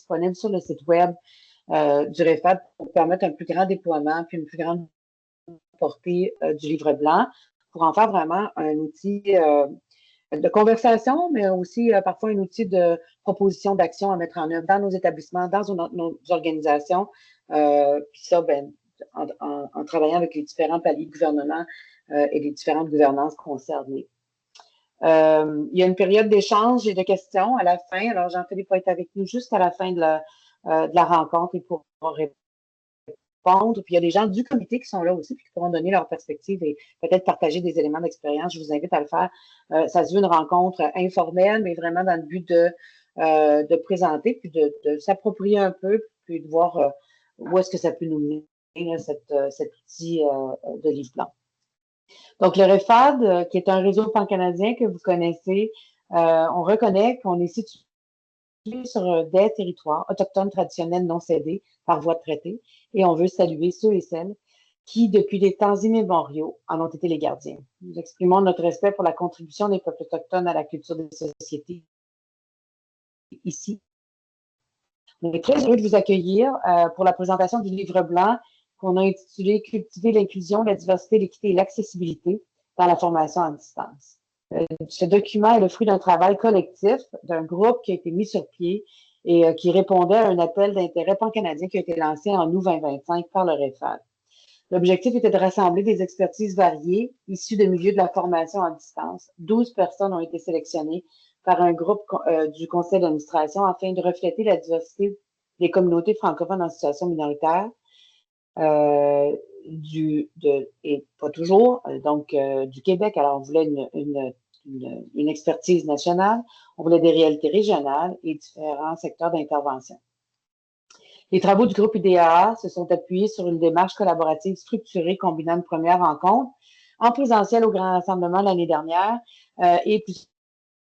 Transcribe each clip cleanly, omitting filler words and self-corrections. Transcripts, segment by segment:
disponible sur le site web du REFAD pour permettre un plus grand déploiement puis une plus grande portée du livre blanc pour en faire vraiment un outil de conversation, mais aussi parfois un outil de proposition d'action à mettre en œuvre dans nos établissements, dans nos organisations. Puis ça, en travaillant avec les différents paliers de gouvernement et les différentes gouvernances concernées. Il y a une période d'échange et de questions à la fin. Alors, Jean-Philippe va être avec nous juste à la fin de la rencontre et pourra répondre. Puis, il y a des gens du comité qui sont là aussi, puis qui pourront donner leur perspective et peut-être partager des éléments d'expérience. Je vous invite à le faire. Ça se veut une rencontre informelle, mais vraiment dans le but de présenter, puis de s'approprier un peu, puis de voir où est-ce que ça peut nous mener, cet outil de livre blanc. Donc, le REFAD, qui est un réseau pan-canadien que vous connaissez, on reconnaît qu'on est situé sur des territoires autochtones traditionnels non cédés par voie de traité et on veut saluer ceux et celles qui, depuis des temps immémoriaux, en ont été les gardiens. Nous exprimons notre respect pour la contribution des peuples autochtones à la culture des sociétés ici. On est très heureux de vous accueillir pour la présentation du livre blanc qu'on a intitulé « Cultiver l'inclusion, la diversité, l'équité et l'accessibilité dans la formation à distance ». Ce document est le fruit d'un travail collectif d'un groupe qui a été mis sur pied et qui répondait à un appel d'intérêt pan-canadien qui a été lancé en août 2025 par le REFAD. L'objectif était de rassembler des expertises variées issues de milieux de la formation à distance. 12 personnes ont été sélectionnées par un groupe du conseil d'administration afin de refléter la diversité des communautés francophones en situation minoritaire et pas toujours, donc du Québec. Alors, on voulait une expertise nationale, on voulait des réalités régionales et différents secteurs d'intervention. Les travaux du groupe IDEA se sont appuyés sur une démarche collaborative structurée combinant une première rencontre en présentiel au Grand Rassemblement l'année dernière et plusieurs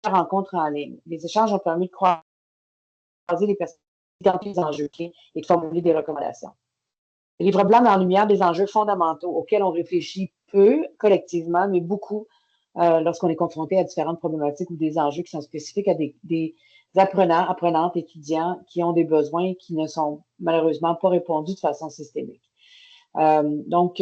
rencontres en ligne. Les échanges ont permis de croiser les perspectives, d'identifier les enjeux clés et de formuler des recommandations. Le livre blanc met en lumière des enjeux fondamentaux auxquels on réfléchit peu collectivement, mais beaucoup lorsqu'on est confronté à différentes problématiques ou des enjeux qui sont spécifiques à des apprenants, apprenantes, étudiants qui ont des besoins qui ne sont malheureusement pas répondus de façon systémique. On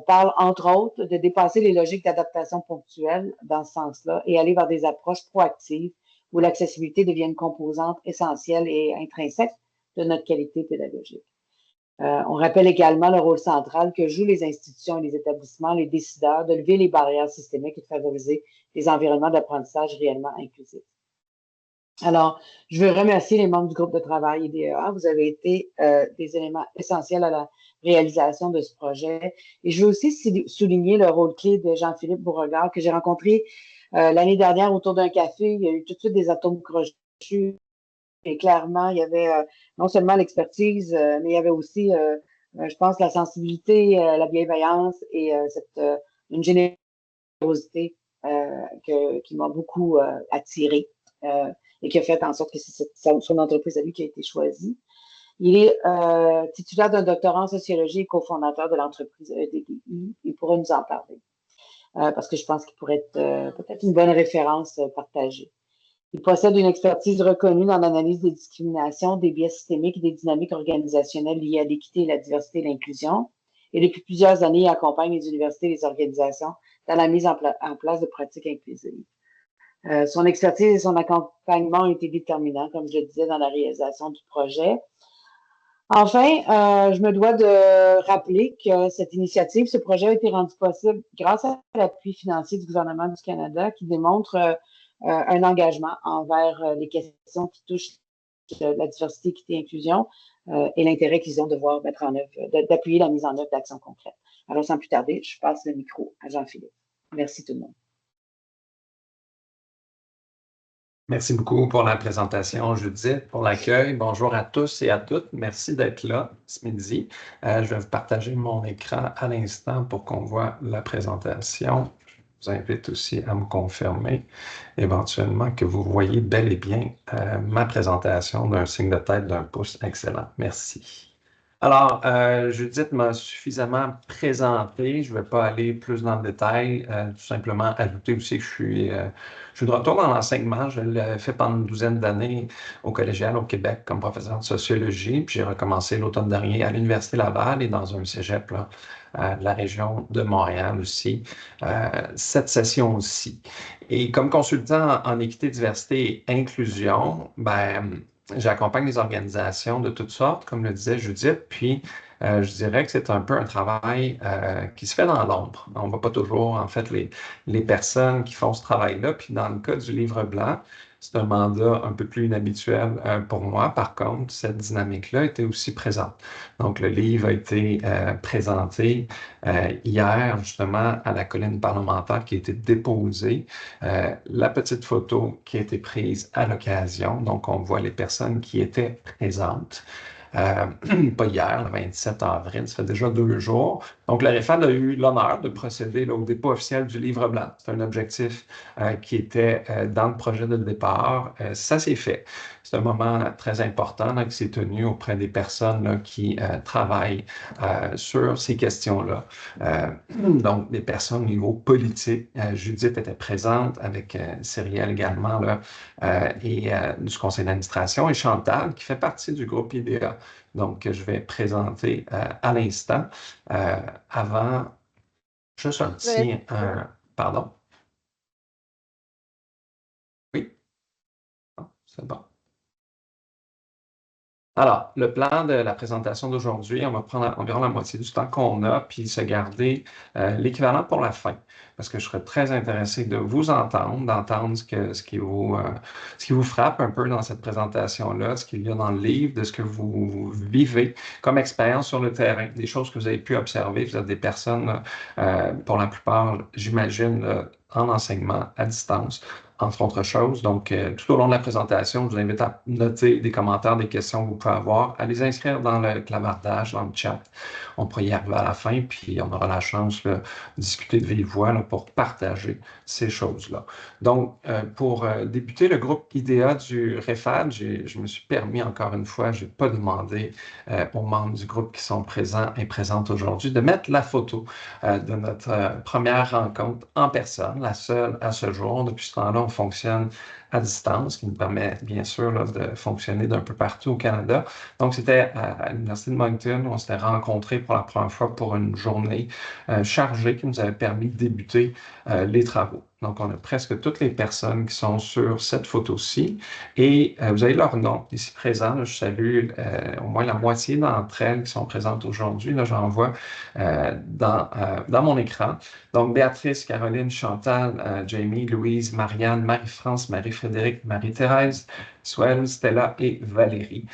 parle entre autres de dépasser les logiques d'adaptation ponctuelle dans ce sens-là et aller vers des approches proactives où l'accessibilité devient une composante essentielle et intrinsèque de notre qualité pédagogique. On rappelle également le rôle central que jouent les institutions et les établissements, les décideurs, de lever les barrières systémiques et de favoriser des environnements d'apprentissage réellement inclusifs. Alors, je veux remercier les membres du groupe de travail IDEA. Vous avez été des éléments essentiels à la réalisation de ce projet. Et je veux aussi souligner le rôle clé de Jean-Philippe Beauregard, que j'ai rencontré l'année dernière autour d'un café. Il y a eu tout de suite des atomes crochus. Et clairement, il y avait non seulement l'expertise, mais il y avait aussi, je pense, la sensibilité, la bienveillance et une générosité qui m'a beaucoup attirée et qui a fait en sorte que c'est son entreprise à lui qui a été choisie. Il est titulaire d'un doctorat en sociologie et cofondateur de l'entreprise EDDI. Il pourra nous en parler parce que je pense qu'il pourrait être peut-être une bonne référence partagée. Il possède une expertise reconnue dans l'analyse des discriminations, des biais systémiques et des dynamiques organisationnelles liées à l'équité, la diversité et l'inclusion. Et depuis plusieurs années, il accompagne les universités et les organisations dans la mise en place de pratiques inclusives. Son expertise et son accompagnement ont été déterminants, comme je le disais, dans la réalisation du projet. Enfin, je me dois de rappeler que cette initiative, ce projet a été rendu possible grâce à l'appui financier du gouvernement du Canada qui démontre un engagement envers les questions qui touchent la diversité, équité et inclusion et l'intérêt qu'ils ont de voir mettre en œuvre, d'appuyer la mise en œuvre d'actions concrètes. Alors, sans plus tarder, je passe le micro à Jean-Philippe. Merci tout le monde. Merci beaucoup pour la présentation, Judith, pour l'accueil. Bonjour à tous et à toutes. Merci d'être là ce midi. Je vais vous partager mon écran à l'instant pour qu'on voit la présentation. Je vous invite aussi à me confirmer éventuellement que vous voyez bel et bien ma présentation d'un signe de tête d'un pouce. Excellent. Merci. Alors, Judith m'a suffisamment présenté. Je ne vais pas aller plus dans le détail. Tout simplement ajouter aussi que je suis de retour dans l'enseignement. Je l'ai fait pendant une douzaine d'années au collégial au Québec comme professeur de sociologie. Puis j'ai recommencé l'automne dernier à l'Université Laval et dans un cégep là, de la région de Montréal aussi, cette session aussi. Et comme consultant en équité, diversité et inclusion, ben, j'accompagne des organisations de toutes sortes, comme le disait Judith, puis je dirais que c'est un peu un travail qui se fait dans l'ombre. On ne voit pas toujours, en fait, les personnes qui font ce travail-là. Puis dans le cas du livre blanc, c'est un mandat un peu plus inhabituel pour moi. Par contre, cette dynamique-là était aussi présente. Donc, le livre a été présenté hier, justement, à la colline parlementaire qui a été déposée. La petite photo qui a été prise à l'occasion. Donc, on voit les personnes qui étaient présentes. Euh, Pas hier, le 27 avril, ça fait déjà 2 jours. Donc, la REFAD a eu l'honneur de procéder là, au dépôt officiel du livre blanc. C'est un objectif qui était dans le projet de départ. Ça s'est fait. C'est un moment très important là, qui s'est tenu auprès des personnes là, qui travaillent sur ces questions-là. Donc, des personnes au niveau politique. Judith était présente avec Cyrielle également là, et du conseil d'administration et Chantal qui fait partie du groupe IDEA. Donc, que je vais présenter à l'instant. Avant, juste un petit... pardon? Oui? Non, c'est bon. Alors, le plan de la présentation d'aujourd'hui, on va prendre environ la moitié du temps qu'on a, puis se garder l'équivalent pour la fin, parce que je serais très intéressé de vous entendre, d'entendre ce qui vous frappe un peu dans cette présentation-là, ce qu'il y a dans le livre, de ce que vous vivez comme expérience sur le terrain, des choses que vous avez pu observer. Vous êtes des personnes, pour la plupart, j'imagine, en enseignement à distance entre autres choses. Donc, tout au long de la présentation, je vous invite à noter des commentaires, des questions que vous pouvez avoir, à les inscrire dans le clavardage, dans le chat. On pourra y arriver à la fin, puis on aura la chance là, de discuter de vive voix là, pour partager ces choses-là. Donc, pour débuter le groupe IDEA du REFAD, je me suis permis encore une fois, je n'ai pas demandé aux membres du groupe qui sont présents et présentes aujourd'hui de mettre la photo de notre première rencontre en personne, la seule à ce jour. Depuis ce temps-là, on fonctionne à distance, ce qui nous permet bien sûr là, de fonctionner d'un peu partout au Canada. Donc, c'était à l'Université de Moncton, on s'était rencontrés pour la première fois pour une journée chargée qui nous avait permis de débuter les travaux. Donc, on a presque toutes les personnes qui sont sur cette photo-ci et vous avez leur nom ici présent. Là, je salue au moins la moitié d'entre elles qui sont présentes aujourd'hui. Là, j'en vois dans mon écran. Donc, Béatrice, Caroline, Chantal, Jamie, Louise, Marianne, Marie-France, Marie-Frédéric, Marie-Thérèse, Swell, Stella et Valérie,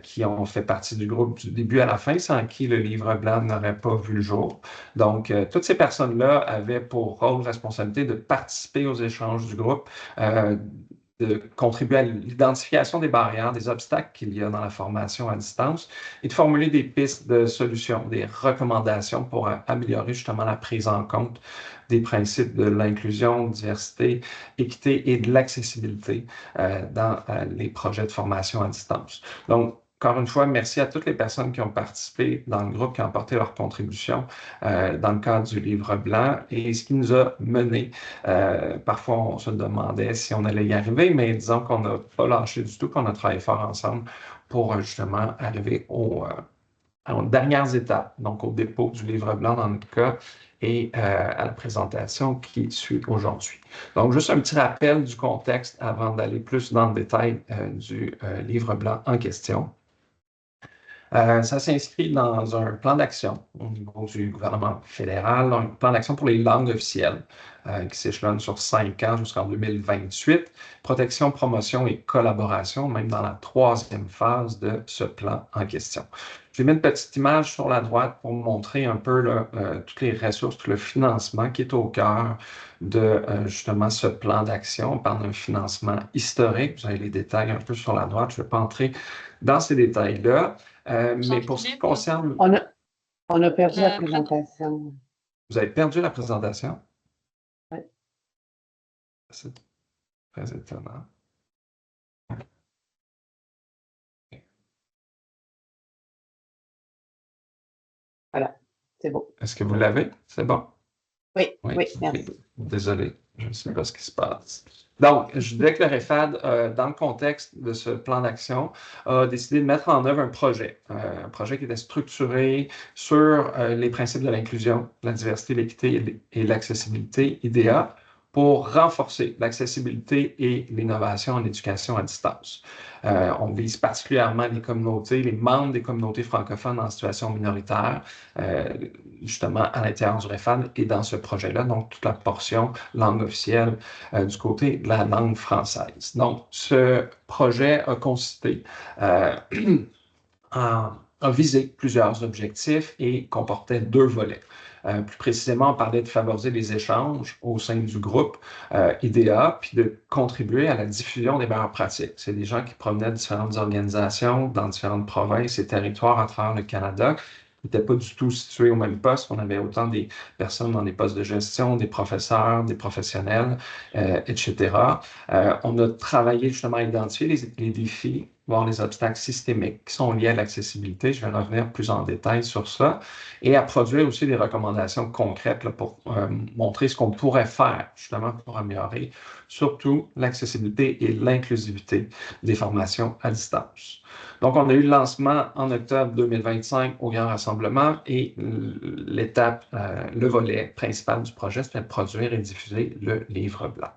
qui ont fait partie du groupe du début à la fin, sans qui le livre blanc n'aurait pas vu le jour. Donc, toutes ces personnes-là avaient pour rôle, responsabilité de participer aux échanges du groupe, de contribuer à l'identification des barrières, des obstacles qu'il y a dans la formation à distance et de formuler des pistes de solutions, des recommandations pour améliorer justement la prise en compte des principes de l'inclusion, diversité, équité et de l'accessibilité dans les projets de formation à distance. Donc, encore une fois, merci à toutes les personnes qui ont participé dans le groupe, qui ont apporté leur contribution dans le cadre du livre blanc et ce qui nous a mené. Parfois, on se demandait si on allait y arriver, mais disons qu'on n'a pas lâché du tout, qu'on a travaillé fort ensemble pour justement arriver aux dernières étapes, donc au dépôt du livre blanc dans notre cas et à la présentation qui suit aujourd'hui. Donc, juste un petit rappel du contexte avant d'aller plus dans le détail du livre blanc en question. Ça s'inscrit dans un plan d'action au niveau du gouvernement fédéral, un plan d'action pour les langues officielles qui s'échelonne sur 5 ans jusqu'en 2028. Protection, promotion et collaboration, même dans la troisième phase de ce plan en question. Je vais mettre une petite image sur la droite pour vous montrer un peu là, toutes les ressources, tout le financement qui est au cœur de justement ce plan d'action. On parle d'un financement historique. Vous avez les détails un peu sur la droite. Je ne vais pas entrer dans ces détails-là. Mais pour ce qui concerne... On a perdu la présentation. Vous avez perdu la présentation? Oui. C'est très étonnant. C'est beau. Est-ce que vous l'avez? C'est bon? Oui, Oui, oui, ok. merci. Désolé, je ne sais pas ce qui se passe. Donc, je dirais que le REFAD, dans le contexte de ce plan d'action, a décidé de mettre en œuvre un projet qui était structuré sur les principes de l'inclusion, la diversité, l'équité et l'accessibilité, IDEA, pour renforcer l'accessibilité et l'innovation en éducation à distance. On vise particulièrement les communautés, les membres des communautés francophones en situation minoritaire, justement à l'intérieur du REFAD et dans ce projet-là, donc toute la portion langue officielle du côté de la langue française. Donc, ce projet a consisté a visé plusieurs objectifs et comportait 2 volets. Plus précisément, on parlait de favoriser les échanges au sein du groupe IDEA, puis de contribuer à la diffusion des meilleures pratiques. C'est des gens qui provenaient de différentes organisations dans différentes provinces et territoires à travers le Canada. Ils n'étaient pas du tout situés au même poste. On avait autant des personnes dans des postes de gestion, des professeurs, des professionnels, etc. On a travaillé justement à identifier les défis, voir les obstacles systémiques qui sont liés à l'accessibilité. Je vais revenir plus en détail sur ça. Et à produire aussi des recommandations concrètes là, pour montrer ce qu'on pourrait faire justement pour améliorer surtout l'accessibilité et l'inclusivité des formations à distance. Donc, on a eu le lancement en octobre 2025 au Grand Rassemblement et l'étape, le volet principal du projet, c'était de produire et diffuser le livre blanc.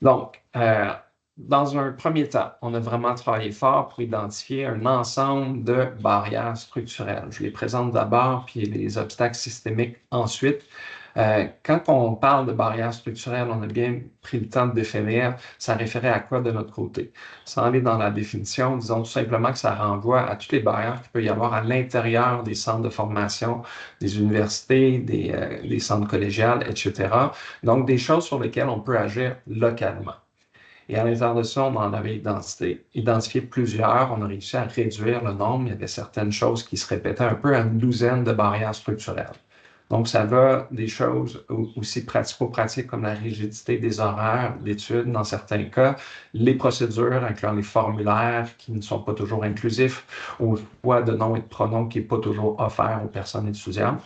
Donc, dans un premier temps, on a vraiment travaillé fort pour identifier un ensemble de barrières structurelles. Je les présente d'abord, puis les obstacles systémiques ensuite. Quand on parle de barrières structurelles, on a bien pris le temps de définir, ça référait à quoi de notre côté. Sans aller dans la définition, disons tout simplement que ça renvoie à toutes les barrières qu'il peut y avoir à l'intérieur des centres de formation, des universités, des centres collégiales, etc. Donc, des choses sur lesquelles on peut agir localement. Et à l'intérieur de ça, on en avait identifié plusieurs. On a réussi à réduire le nombre. Il y avait certaines choses qui se répétaient un peu à une douzaine de barrières structurelles. Donc, ça va des choses aussi pratico-pratiques comme la rigidité des horaires d'études dans certains cas, les procédures, incluant les formulaires qui ne sont pas toujours inclusifs, au choix de noms et de pronoms qui n'est pas toujours offert aux personnes étudiantes.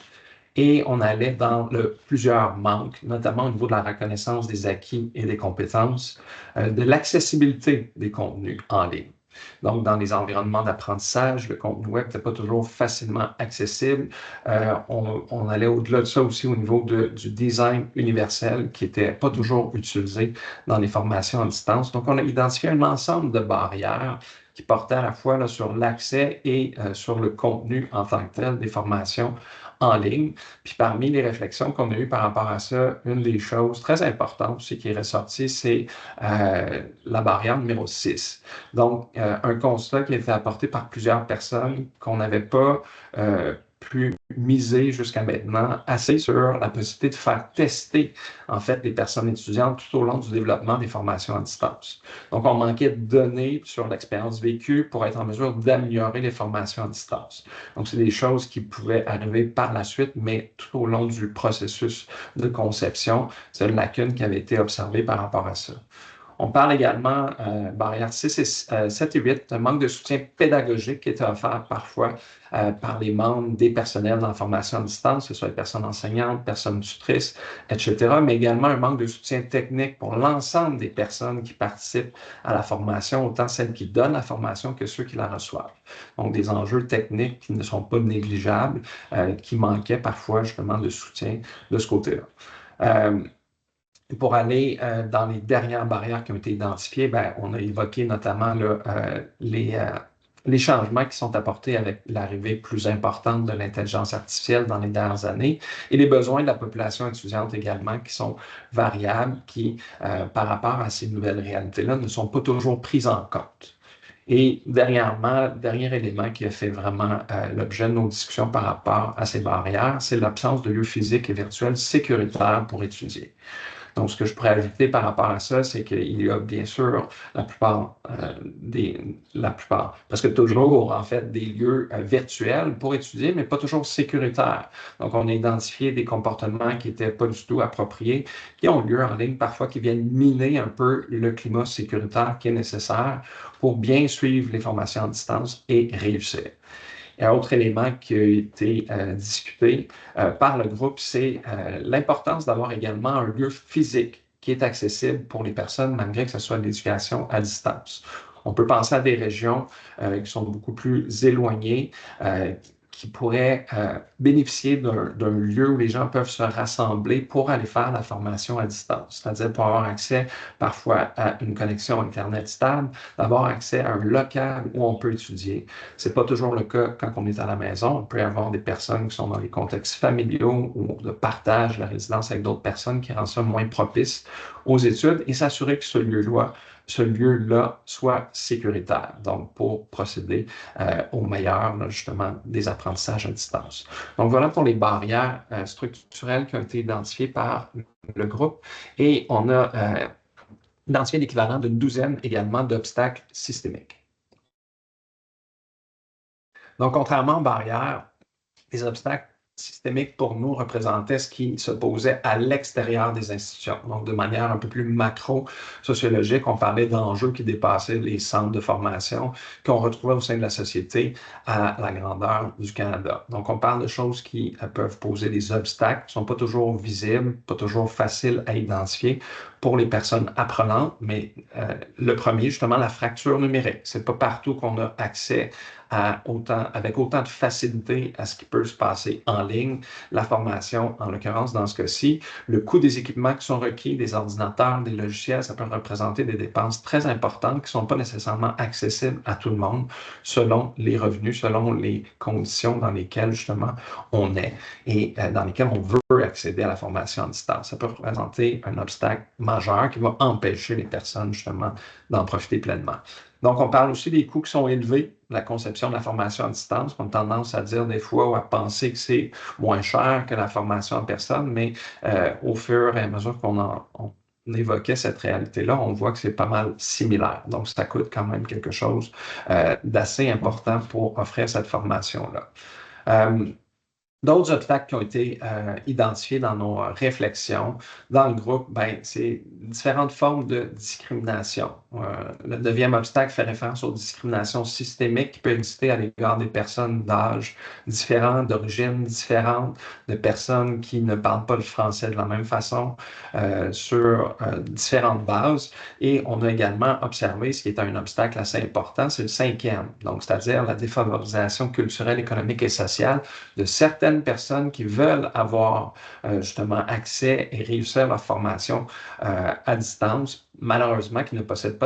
Et on allait dans plusieurs manques, notamment au niveau de la reconnaissance des acquis et des compétences, de l'accessibilité des contenus en ligne. Donc, dans les environnements d'apprentissage, le contenu web n'était pas toujours facilement accessible. On allait au-delà de ça aussi au niveau du design universel qui n'était pas toujours utilisé dans les formations à distance. Donc, on a identifié un ensemble de barrières qui portaient à la fois là, sur l'accès et sur le contenu en tant que tel des formations en ligne. Puis parmi les réflexions qu'on a eues par rapport à ça, une des choses très importantes aussi qui est ressortie, c'est la barrière numéro 6. Donc, un constat qui a été apporté par plusieurs personnes qu'on n'avait pas pu miser jusqu'à maintenant assez sur la possibilité de faire tester, en fait, les personnes étudiantes tout au long du développement des formations à distance. Donc, on manquait de données sur l'expérience vécue pour être en mesure d'améliorer les formations à distance. Donc, c'est des choses qui pouvaient arriver par la suite, mais tout au long du processus de conception, c'est une lacune qui avait été observée par rapport à ça. On parle également, barrières 7 et 8, un manque de soutien pédagogique qui était offert parfois par les membres des personnels dans la formation à distance, que ce soit les personnes enseignantes, personnes tutrices, etc., mais également un manque de soutien technique pour l'ensemble des personnes qui participent à la formation, autant celles qui donnent la formation que ceux qui la reçoivent. Donc, des enjeux techniques qui ne sont pas négligeables, qui manquaient parfois justement de soutien de ce côté-là. Pour aller dans les dernières barrières qui ont été identifiées, on a évoqué notamment là, les changements qui sont apportés avec l'arrivée plus importante de l'intelligence artificielle dans les dernières années et les besoins de la population étudiante également qui sont variables, qui, par rapport à ces nouvelles réalités-là, ne sont pas toujours prises en compte. Et dernièrement, le dernier élément qui a fait vraiment l'objet de nos discussions par rapport à ces barrières, c'est l'absence de lieux physiques et virtuels sécuritaires pour étudier. Donc, ce que je pourrais ajouter par rapport à ça, c'est qu'il y a bien sûr la plupart, parce que toujours, en fait, des lieux virtuels pour étudier, mais pas toujours sécuritaires. Donc, on a identifié des comportements qui n'étaient pas du tout appropriés, qui ont lieu en ligne, parfois qui viennent miner un peu le climat sécuritaire qui est nécessaire pour bien suivre les formations à distance et réussir. Un autre élément qui a été discuté par le groupe, c'est l'importance d'avoir également un lieu physique qui est accessible pour les personnes, malgré que ce soit de l'éducation à distance. On peut penser à des régions qui sont beaucoup plus éloignées, qui pourraient bénéficier d'un lieu où les gens peuvent se rassembler pour aller faire la formation à distance, c'est-à-dire pour avoir accès parfois à une connexion Internet stable, d'avoir accès à un local où on peut étudier. Ce n'est pas toujours le cas quand on est à la maison. On peut avoir des personnes qui sont dans les contextes familiaux ou de partage de la résidence avec d'autres personnes qui rendent ça moins propice aux études et s'assurer que ce lieu-là soit sécuritaire, donc pour procéder au meilleur, là, justement, des apprentissages à distance. Donc voilà pour les barrières structurelles qui ont été identifiées par le groupe et on a identifié l'équivalent d'une douzaine également d'obstacles systémiques. Donc, contrairement aux barrières, les obstacles systémiques pour nous représentaient ce qui se posait à l'extérieur des institutions. Donc, de manière un peu plus macro-sociologique, on parlait d'enjeux qui dépassaient les centres de formation qu'on retrouvait au sein de la société à la grandeur du Canada. Donc, on parle de choses qui peuvent poser des obstacles, qui ne sont pas toujours visibles, pas toujours faciles à identifier pour les personnes apprenantes, mais le premier, justement, la fracture numérique. C'est pas partout qu'on a accès avec autant de facilité à ce qui peut se passer en ligne. La formation, en l'occurrence, dans ce cas-ci, le coût des équipements qui sont requis, des ordinateurs, des logiciels, ça peut représenter des dépenses très importantes qui ne sont pas nécessairement accessibles à tout le monde selon les revenus, selon les conditions dans lesquelles, justement, on est et dans lesquelles on veut accéder à la formation à distance. Ça peut représenter un obstacle majeur qui va empêcher les personnes, justement, d'en profiter pleinement. Donc, on parle aussi des coûts qui sont élevés, la conception de la formation à distance. On a tendance à dire des fois ou à penser que c'est moins cher que la formation en personne, mais au fur et à mesure qu'on évoquait cette réalité-là, on voit que c'est pas mal similaire. Donc, ça coûte quand même quelque chose d'assez important pour offrir cette formation-là. D'autres obstacles qui ont été identifiés dans nos réflexions dans le groupe, c'est différentes formes de discrimination. Le 9e obstacle fait référence aux discriminations systémiques qui peuvent exister à l'égard des personnes d'âge différents, d'origine différente, de personnes qui ne parlent pas le français de la même façon sur différentes bases. Et on a également observé ce qui est un obstacle assez important, c'est le 5e, donc c'est-à-dire la défavorisation culturelle, économique et sociale de certaines personnes qui veulent avoir justement accès et réussir leur formation à distance, malheureusement qui ne possèdent pas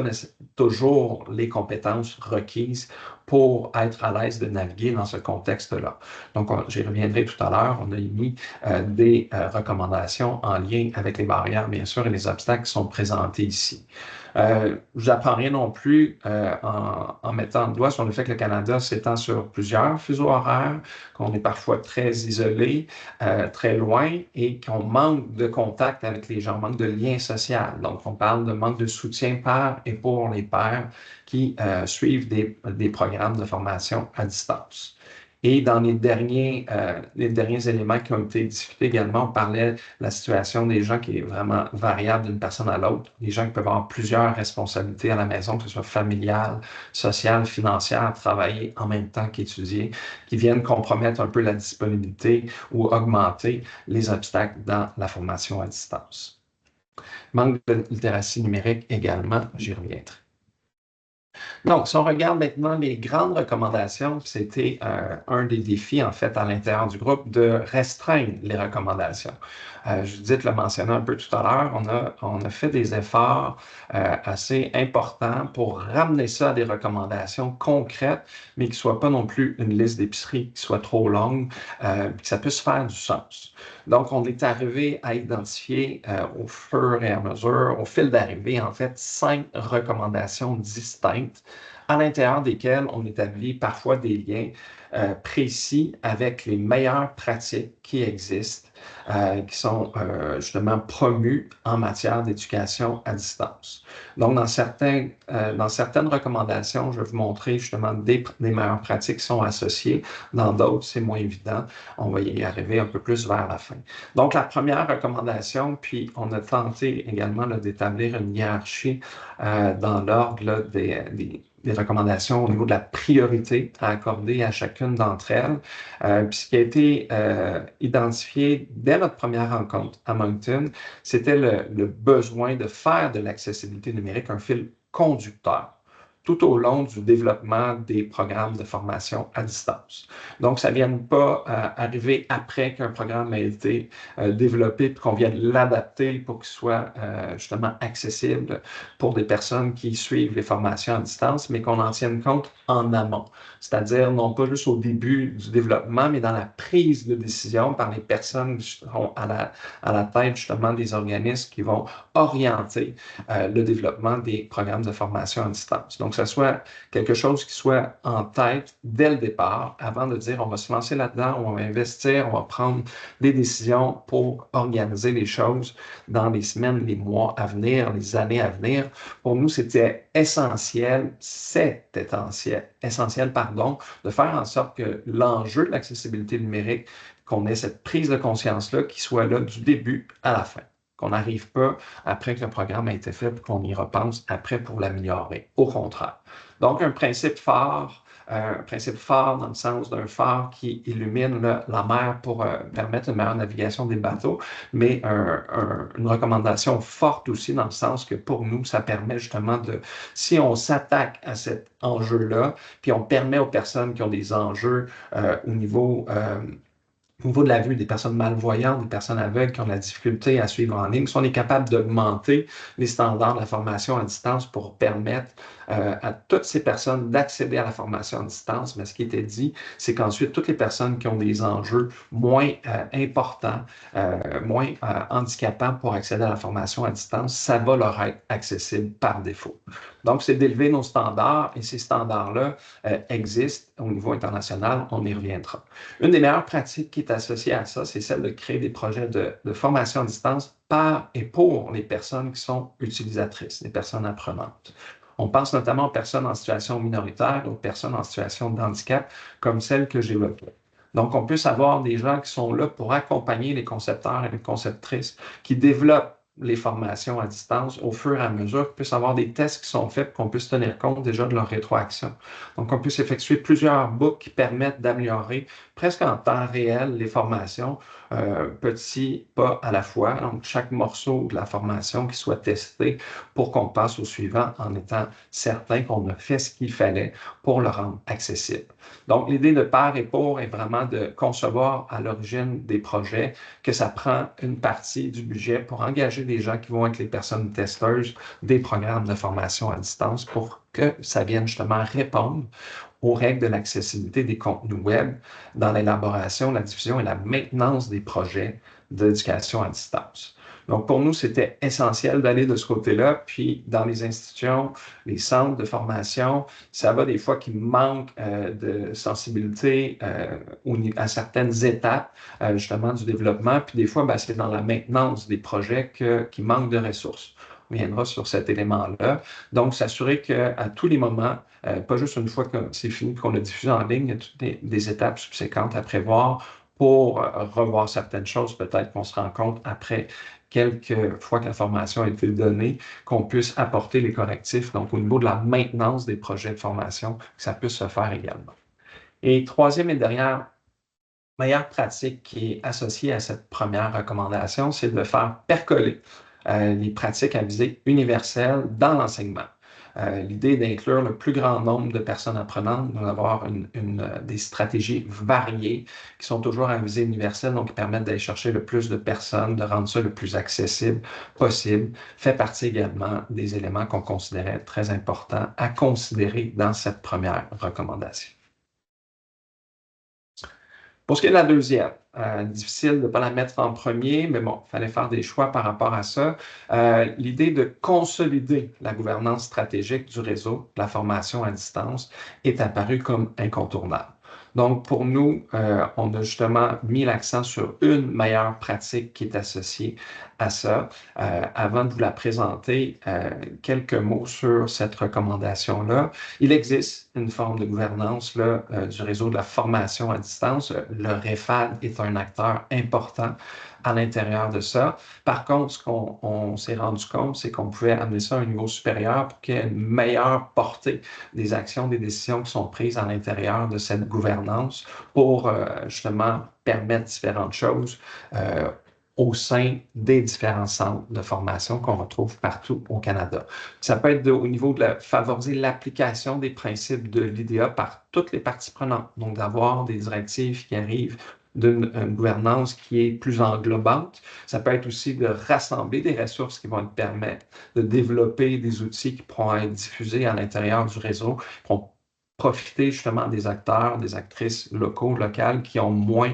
toujours les compétences requises pour être à l'aise de naviguer dans ce contexte-là. Donc, j'y reviendrai tout à l'heure. On a émis des recommandations en lien avec les barrières, bien sûr, et les obstacles qui sont présentés ici. Je vous apprends rien non plus en mettant le doigt sur le fait que le Canada s'étend sur plusieurs fuseaux horaires, qu'on est parfois très isolé, très loin et qu'on manque de contact avec les gens, manque de lien social. Donc, on parle de manque de soutien par et pour les pairs qui suivent des programmes de formation à distance. Et dans les derniers éléments qui ont été discutés également, on parlait de la situation des gens qui est vraiment variable d'une personne à l'autre. Des gens qui peuvent avoir plusieurs responsabilités à la maison, que ce soit familiale, sociale, financière, travailler en même temps qu'étudier, qui viennent compromettre un peu la disponibilité ou augmenter les obstacles dans la formation à distance. Manque de littératie numérique également, j'y reviendrai. Donc, si on regarde maintenant les grandes recommandations, c'était un des défis, en fait, à l'intérieur du groupe, de restreindre les recommandations. Judith l'a mentionné un peu tout à l'heure, on a fait des efforts assez importants pour ramener ça à des recommandations concrètes, mais qui ne soient pas non plus une liste d'épicerie qui soit trop longue, que ça puisse faire du sens. Donc, on est arrivé à identifier au fur et à mesure, au fil d'arrivée, en fait, 5 recommandations distinctes à l'intérieur desquelles on établit parfois des liens précis avec les meilleures pratiques qui existent, qui sont justement promues en matière d'éducation à distance. Donc, dans certaines recommandations, je vais vous montrer justement des meilleures pratiques qui sont associées. Dans d'autres, c'est moins évident. On va y arriver un peu plus vers la fin. Donc, la première recommandation, puis on a tenté également d'établir une hiérarchie dans l'ordre des recommandations au niveau de la priorité à accorder à chacune d'entre elles. Puis ce qui a été identifié dès notre première rencontre à Moncton, c'était le besoin de faire de l'accessibilité numérique un fil conducteur tout au long du développement des programmes de formation à distance. Donc, ça ne vient pas arriver après qu'un programme a été développé, puis qu'on vienne l'adapter pour qu'il soit justement accessible pour des personnes qui suivent les formations à distance, mais qu'on en tienne compte en amont. C'est-à-dire, non pas juste au début du développement, mais dans la prise de décision par les personnes qui seront à la tête justement des organismes qui vont orienter le développement des programmes de formation à distance. Donc, que ce soit quelque chose qui soit en tête dès le départ, avant de dire on va se lancer là-dedans, on va investir, on va prendre des décisions pour organiser les choses dans les semaines, les mois à venir, les années à venir. Pour nous, c'était essentiel, de faire en sorte que l'enjeu de l'accessibilité numérique, qu'on ait cette prise de conscience-là qui soit là du début à la fin. Qu'on n'arrive pas après que le programme a été fait et qu'on y repense après pour l'améliorer. Au contraire. Donc, un principe fort dans le sens d'un phare qui illumine la mer pour permettre une meilleure navigation des bateaux, mais une recommandation forte aussi dans le sens que pour nous, ça permet justement si on s'attaque à cet enjeu-là, puis on permet aux personnes qui ont des enjeux au niveau de la vue, des personnes malvoyantes, des personnes aveugles qui ont de la difficulté à suivre en ligne, si on est capable d'augmenter les standards de la formation à distance pour permettre à toutes ces personnes d'accéder à la formation à distance, mais ce qui était dit, c'est qu'ensuite, toutes les personnes qui ont des enjeux moins importants, moins handicapants pour accéder à la formation à distance, ça va leur être accessible par défaut. Donc, c'est d'élever nos standards et ces standards-là existent au niveau international, on y reviendra. Une des meilleures pratiques qui est associée à ça, c'est celle de créer des projets de formation à distance par et pour les personnes qui sont utilisatrices, les personnes apprenantes. On pense notamment aux personnes en situation minoritaire, aux personnes en situation de handicap, comme celles que j'évoquais. Donc, on peut savoir des gens qui sont là pour accompagner les concepteurs et les conceptrices qui développent les formations à distance au fur et à mesure, qu'on puisse avoir des tests qui sont faits, qu'on puisse tenir compte déjà de leur rétroaction. Donc, on puisse effectuer plusieurs boucles qui permettent d'améliorer presque en temps réel les formations, petits pas à la fois. Donc, chaque morceau de la formation qui soit testé pour qu'on passe au suivant en étant certain qu'on a fait ce qu'il fallait pour le rendre accessible. Donc, l'idée de par et pour est vraiment de concevoir à l'origine des projets que ça prend une partie du budget pour engager des gens qui vont être les personnes testeuses des programmes de formation à distance pour que ça vienne justement répondre aux règles de l'accessibilité des contenus web dans l'élaboration, la diffusion et la maintenance des projets d'éducation à distance. Donc, pour nous, c'était essentiel d'aller de ce côté-là. Puis, dans les institutions, les centres de formation, ça va des fois qu'il manque de sensibilité à certaines étapes, justement, du développement. Puis, des fois, c'est dans la maintenance des projets qu'il manque de ressources. On viendra sur cet élément-là. Donc, s'assurer qu'à tous les moments, pas juste une fois que c'est fini qu'on a diffusé en ligne, il y a toutes des étapes subséquentes à prévoir pour revoir certaines choses, peut-être qu'on se rend compte après quelques fois que la formation a été donnée, qu'on puisse apporter les correctifs, donc au niveau de la maintenance des projets de formation, que ça puisse se faire également. Et troisième et dernière meilleure pratique qui est associée à cette première recommandation, c'est de faire percoler les pratiques à visée universelle dans l'enseignement. L'idée d'inclure le plus grand nombre de personnes apprenantes, d'avoir des stratégies variées qui sont toujours à visée universelle, donc qui permettent d'aller chercher le plus de personnes, de rendre ça le plus accessible possible, fait partie également des éléments qu'on considérait très importants à considérer dans cette première recommandation. Pour ce qui est de la deuxième, difficile de ne pas la mettre en premier, mais bon, il fallait faire des choix par rapport à ça. L'idée de consolider la gouvernance stratégique du réseau de la formation à distance est apparue comme incontournable. Donc, pour nous, on a justement mis l'accent sur une meilleure pratique qui est associée à ça. Avant de vous la présenter, quelques mots sur cette recommandation-là. Il existe une forme de gouvernance là, du réseau de la formation à distance. Le REFAD est un acteur important à l'intérieur de ça. Par contre, ce qu'on s'est rendu compte, c'est qu'on pouvait amener ça à un niveau supérieur pour qu'il y ait une meilleure portée des actions, des décisions qui sont prises à l'intérieur de cette gouvernance pour justement permettre différentes choses au sein des différents centres de formation qu'on retrouve partout au Canada. Ça peut être au niveau de favoriser l'application des principes de l'IDEA par toutes les parties prenantes, donc d'avoir des directives qui arrivent d'une gouvernance qui est plus englobante. Ça peut être aussi de rassembler des ressources qui vont te permettre de développer des outils qui pourront être diffusés à l'intérieur du réseau, qui vont profiter justement des acteurs, des actrices locaux, locales qui ont moins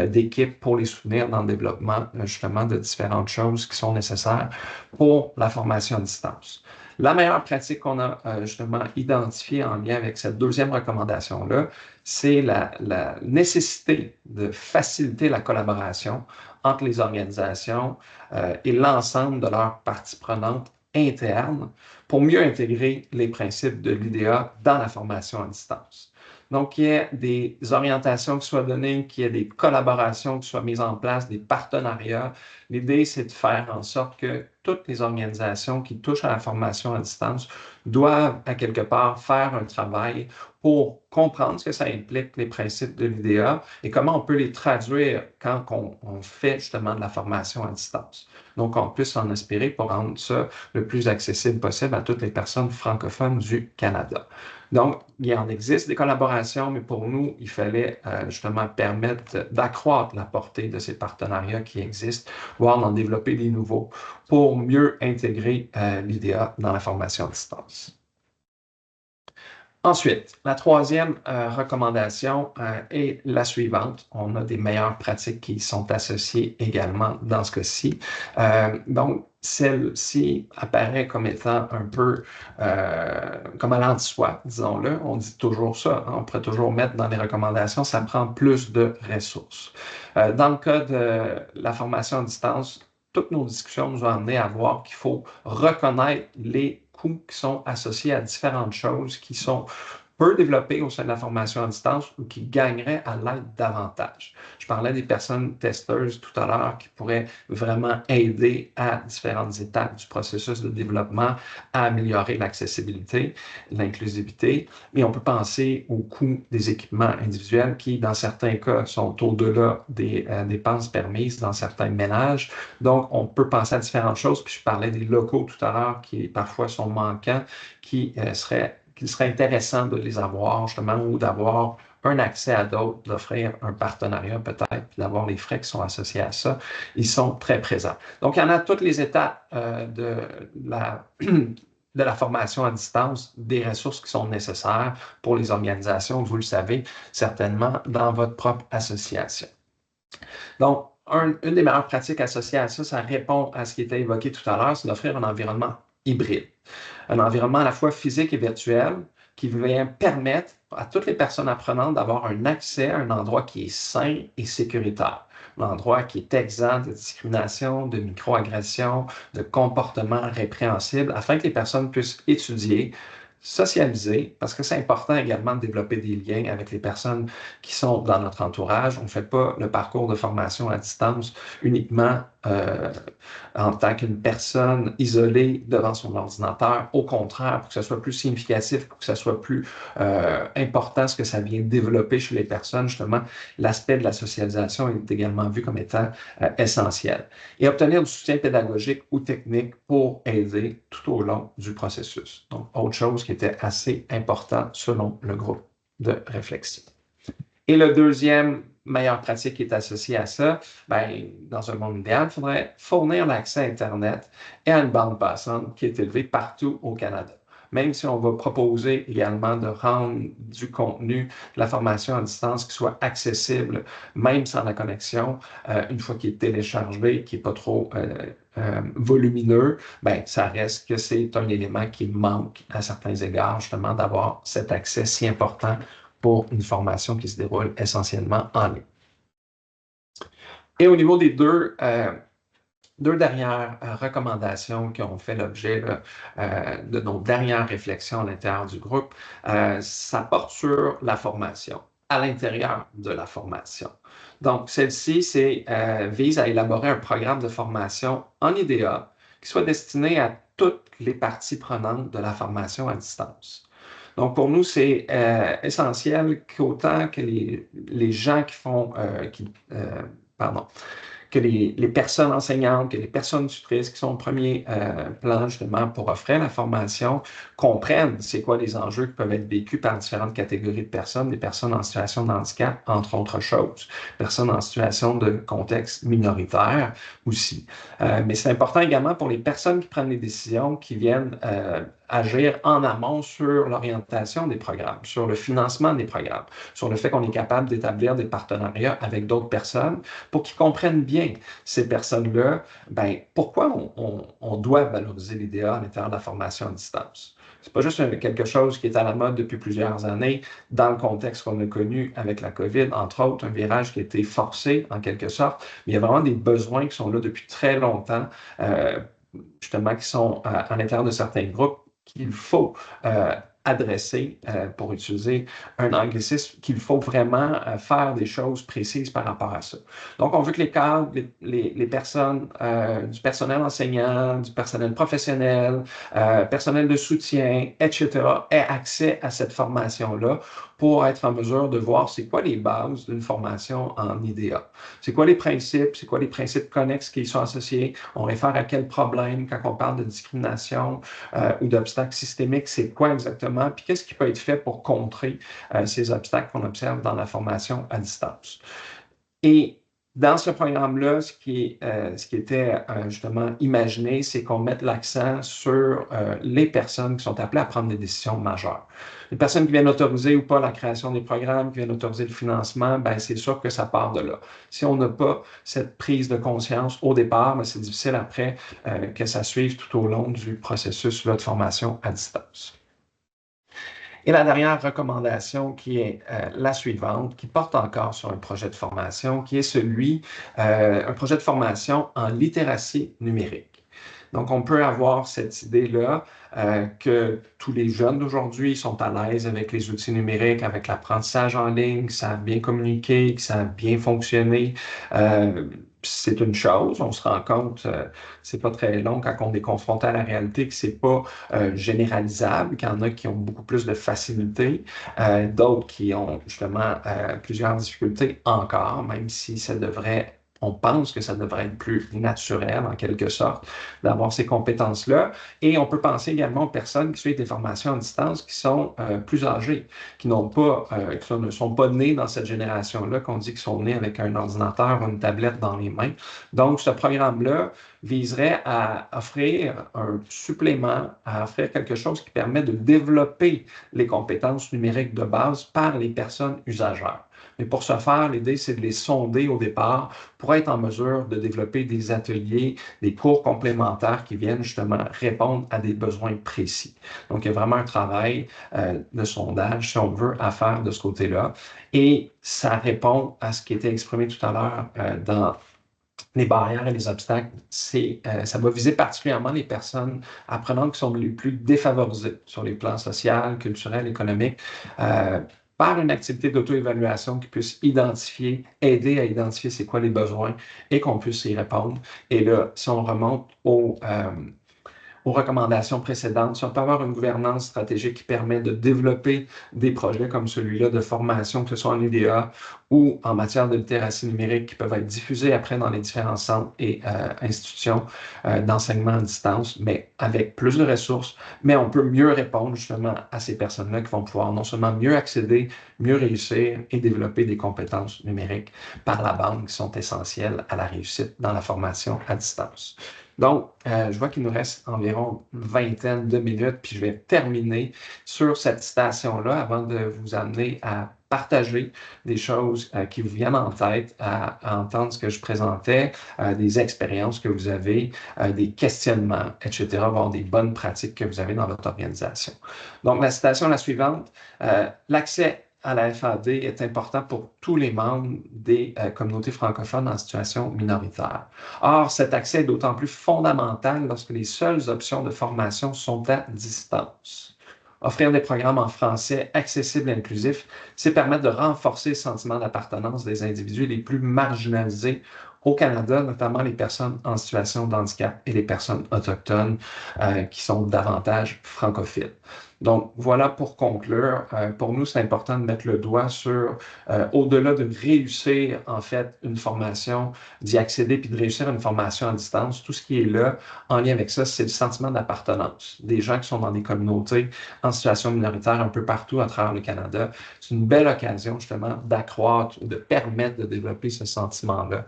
d'équipes pour les soutenir dans le développement justement de différentes choses qui sont nécessaires pour la formation à distance. La meilleure pratique qu'on a justement identifiée en lien avec cette deuxième recommandation-là, c'est la nécessité de faciliter la collaboration entre les organisations et l'ensemble de leurs parties prenantes internes pour mieux intégrer les principes de l'IDEA dans la formation à distance. Donc, qu'il y ait des orientations qui soient données, qu'il y ait des collaborations qui soient mises en place, des partenariats. L'idée, c'est de faire en sorte que toutes les organisations qui touchent à la formation à distance doivent, à quelque part, faire un travail pour comprendre ce que ça implique, les principes de l'IDEA, et comment on peut les traduire quand on fait justement de la formation à distance. Donc, on puisse s'en inspirer pour rendre ça le plus accessible possible à toutes les personnes francophones du Canada. Donc, il en existe des collaborations, mais pour nous, il fallait justement permettre d'accroître la portée de ces partenariats qui existent, voire d'en développer des nouveaux pour mieux intégrer l'IDEA dans la formation à distance. Ensuite, la troisième recommandation est la suivante. On a des meilleures pratiques qui sont associées également dans ce cas-ci. Donc, celle-ci apparaît comme étant un peu comme allant de soi, disons-le. On dit toujours ça, hein? On pourrait toujours mettre dans les recommandations, ça prend plus de ressources. Dans le cas de la formation à distance, toutes nos discussions nous ont amené à voir qu'il faut reconnaître les coûts qui sont associés à différentes choses qui sont peu développées au sein de la formation à distance ou qui gagneraient à l'être davantage. Je parlais des personnes testeuses tout à l'heure qui pourraient vraiment aider à différentes étapes du processus de développement à améliorer l'accessibilité, l'inclusivité, mais on peut penser au coût des équipements individuels qui, dans certains cas, sont au-delà des dépenses permises dans certains ménages. Donc, on peut penser à différentes choses. Puis je parlais des locaux tout à l'heure qui parfois sont manquants, qu'il serait intéressant de les avoir justement ou d'avoir un accès à d'autres, d'offrir un partenariat peut-être, puis d'avoir les frais qui sont associés à ça. Ils sont très présents. Donc, il y en a toutes les étapes de la formation à distance, des ressources qui sont nécessaires pour les organisations, vous le savez certainement, dans votre propre association. Donc, une des meilleures pratiques associées à ça, ça répond à ce qui était évoqué tout à l'heure, c'est d'offrir un environnement hybride. Un environnement à la fois physique et virtuel qui vient permettre à toutes les personnes apprenantes d'avoir un accès à un endroit qui est sain et sécuritaire. Un endroit qui est exempt de discrimination, de microagressions, de comportements répréhensibles, afin que les personnes puissent étudier, socialiser, parce que c'est important également de développer des liens avec les personnes qui sont dans notre entourage. On ne fait pas le parcours de formation à distance uniquement en tant qu'une personne isolée devant son ordinateur. Au contraire, pour que ce soit plus significatif, pour que ce soit plus important, ce que ça vient développer chez les personnes, justement, l'aspect de la socialisation est également vu comme étant essentiel. Et obtenir du soutien pédagogique ou technique pour aider tout au long du processus. Donc, autre chose qui était assez important selon le groupe de réflexion. Et le deuxième meilleure pratique qui est associée à ça, dans un monde idéal, il faudrait fournir l'accès à Internet et à une bande passante qui est élevée partout au Canada. Même si on va proposer également de rendre du contenu, de la formation à distance qui soit accessible, même sans la connexion, une fois qu'il est téléchargé, qui n'est pas trop volumineux, ça reste que c'est un élément qui manque à certains égards, justement, d'avoir cet accès si important pour une formation qui se déroule essentiellement en ligne. Et au niveau des deux dernières recommandations qui ont fait l'objet de nos dernières réflexions à l'intérieur du groupe, ça porte sur la formation. à l'intérieur de la formation. Donc, celle-ci vise à élaborer un programme de formation en IDEA qui soit destiné à toutes les parties prenantes de la formation à distance. Donc, pour nous, c'est essentiel qu'autant que les gens qui font, pardon, que les personnes enseignantes, que les personnes tutrices qui sont au premier plan justement pour offrir la formation comprennent c'est quoi les enjeux qui peuvent être vécus par différentes catégories de personnes, des personnes en situation de handicap, entre autres choses, personnes en situation de contexte minoritaire aussi. Mais c'est important également pour les personnes qui prennent les décisions, qui viennent agir en amont sur l'orientation des programmes, sur le financement des programmes, sur le fait qu'on est capable d'établir des partenariats avec d'autres personnes pour qu'ils comprennent bien ces personnes-là, ben, pourquoi on doit valoriser l'IDEA à l'intérieur de la formation à distance. C'est pas juste quelque chose qui est à la mode depuis plusieurs années dans le contexte qu'on a connu avec la COVID, entre autres, un virage qui a été forcé en quelque sorte, mais il y a vraiment des besoins qui sont là depuis très longtemps, justement, qui sont à l'intérieur de certains groupes qu'il faut adresser, pour utiliser un anglicisme, qu'il faut vraiment faire des choses précises par rapport à ça. Donc, on veut que les cadres, les personnes, du personnel enseignant, du personnel professionnel, personnel de soutien, etc., aient accès à cette formation-là pour être en mesure de voir c'est quoi les bases d'une formation en IDEA. C'est quoi les principes connexes qui y sont associés, on réfère à quel problème quand on parle de discrimination ou d'obstacles systémiques, c'est quoi exactement, puis qu'est-ce qui peut être fait pour contrer ces obstacles qu'on observe dans la formation à distance. Et dans ce programme-là, ce qui était justement imaginé, c'est qu'on mette l'accent sur les personnes qui sont appelées à prendre des décisions majeures. Les personnes qui viennent autoriser ou pas la création des programmes, qui viennent autoriser le financement, ben c'est sûr que ça part de là. Si on n'a pas cette prise de conscience au départ, ben c'est difficile après que ça suive tout au long du processus là, de formation à distance. Et la dernière recommandation qui est la suivante, qui porte encore sur un projet de formation, qui est un projet de formation en littératie numérique. Donc, on peut avoir cette idée-là que tous les jeunes d'aujourd'hui sont à l'aise avec les outils numériques, avec l'apprentissage en ligne, que ça a bien communiqué, que ça a bien fonctionné. C'est une chose, on se rend compte, c'est pas très long quand on est confronté à la réalité que c'est pas généralisable, qu'il y en a qui ont beaucoup plus de facilité, d'autres qui ont justement plusieurs difficultés encore, même si on pense que ça devrait être plus naturel, en quelque sorte, d'avoir ces compétences-là. Et on peut penser également aux personnes qui suivent des formations à distance qui sont plus âgées, qui ne sont pas nées dans cette génération-là, qu'on dit qu'ils sont nés avec un ordinateur ou une tablette dans les mains. Donc, ce programme-là viserait à offrir un supplément, à offrir quelque chose qui permet de développer les compétences numériques de base par les personnes usagères. Mais pour ce faire, l'idée, c'est de les sonder au départ pour être en mesure de développer des ateliers, des cours complémentaires qui viennent justement répondre à des besoins précis. Donc, il y a vraiment un travail de sondage, si on veut, à faire de ce côté-là. Et ça répond à ce qui était exprimé tout à l'heure dans les barrières et les obstacles. Ça va viser particulièrement les personnes apprenantes qui sont les plus défavorisées sur les plans social, culturel, économique, par une activité d'auto-évaluation qui puisse aider à identifier c'est quoi les besoins et qu'on puisse y répondre. Et là, si on remonte aux recommandations précédentes, si on peut avoir une gouvernance stratégique qui permet de développer des projets comme celui-là de formation, que ce soit en IDEA ou en matière de littératie numérique, qui peuvent être diffusés après dans les différents centres et institutions d'enseignement à distance, mais avec plus de ressources, mais on peut mieux répondre justement à ces personnes-là qui vont pouvoir non seulement mieux accéder, mieux réussir et développer des compétences numériques par la bande qui sont essentielles à la réussite dans la formation à distance. Donc, je vois qu'il nous reste environ une vingtaine de minutes, puis je vais terminer sur cette citation-là avant de vous amener à partager des choses qui vous viennent en tête, à entendre ce que je présentais, des expériences que vous avez, des questionnements, etc., voir des bonnes pratiques que vous avez dans votre organisation. Donc, la citation est la suivante. L'accès à la FAD est important pour tous les membres des communautés francophones en situation minoritaire. Or, cet accès est d'autant plus fondamental lorsque les seules options de formation sont à distance. Offrir des programmes en français accessibles et inclusifs, c'est permettre de renforcer le sentiment d'appartenance des individus les plus marginalisés au Canada, notamment les personnes en situation de handicap et les personnes autochtones qui sont davantage francophiles. Donc, voilà pour conclure. Pour nous, c'est important de mettre le doigt sur, au-delà de réussir, en fait, une formation, d'y accéder puis de réussir une formation à distance, tout ce qui est là, en lien avec ça, c'est le sentiment d'appartenance. Des gens qui sont dans des communautés en situation minoritaire un peu partout à travers le Canada. C'est une belle occasion, justement, d'accroître, de permettre de développer ce sentiment-là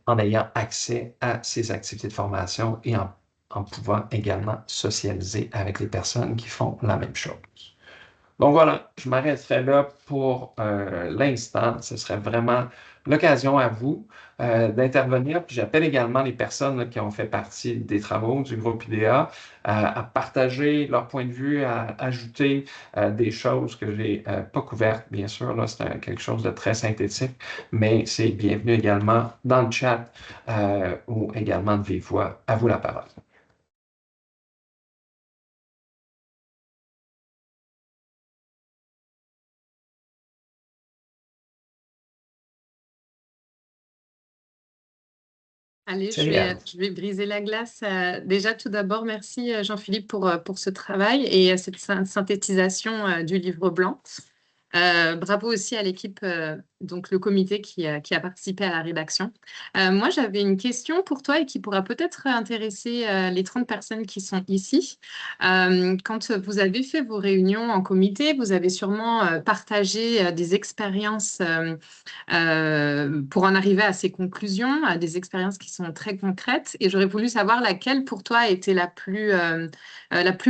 en ayant accès à ces activités de formation et en pouvant également socialiser avec les personnes qui font la même chose. Donc voilà, je m'arrêterai là pour l'instant. Ce serait vraiment l'occasion à vous d'intervenir. Puis j'appelle également les personnes là, qui ont fait partie des travaux du groupe IDEA à partager leur point de vue, à ajouter des choses que je n'ai pas couvertes. Bien sûr, là, c'est quelque chose de très synthétique, mais c'est bienvenu également dans le chat ou également de vive voix. À vous la parole. Allez, C'est réel. je vais briser la glace. Déjà, tout d'abord, merci Jean-Philippe pour ce travail et cette synthétisation du livre blanc. Bravo aussi à l'équipe, donc le comité qui a participé à la rédaction. Moi, j'avais une question pour toi et qui pourra peut-être intéresser les 30 personnes qui sont ici. Quand vous avez fait vos réunions en comité, vous avez sûrement partagé des expériences pour en arriver à ces conclusions, à des expériences qui sont très concrètes. Et j'aurais voulu savoir laquelle pour toi a été la plus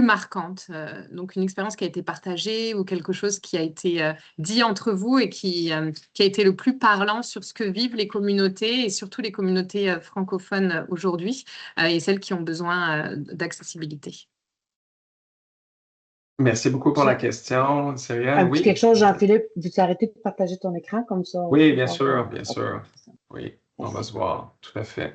marquante. Donc une expérience qui a été partagée ou quelque chose qui a été dit entre vous et qui a été le plus parlant sur ce que vivent les communautés et surtout les communautés francophones aujourd'hui et celles qui ont besoin d'accessibilité. Merci beaucoup pour la question, Cyrielle. Oui. Quelque chose, Jean-Philippe, veux-tu arrêter de partager ton écran comme ça? Oui, bien sûr, bien sûr. Oui, on va se voir, tout à fait.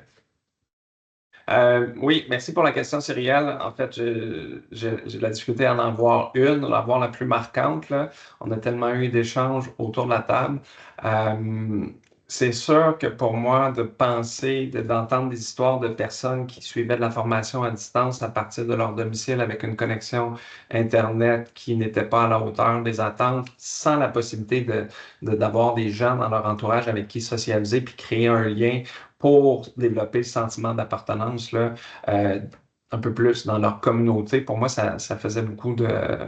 Oui, merci pour la question, Cyrielle. En fait, j'ai de la difficulté à en voir une, à voir la plus marquante, là. On a tellement eu d'échanges autour de la table. C'est sûr que pour moi, de penser, d'entendre des histoires de personnes qui suivaient de la formation à distance à partir de leur domicile avec une connexion Internet qui n'était pas à la hauteur des attentes, sans la possibilité d'avoir des gens dans leur entourage avec qui socialiser puis créer un lien pour développer le sentiment d'appartenance là, un peu plus dans leur communauté. Pour moi, ça faisait beaucoup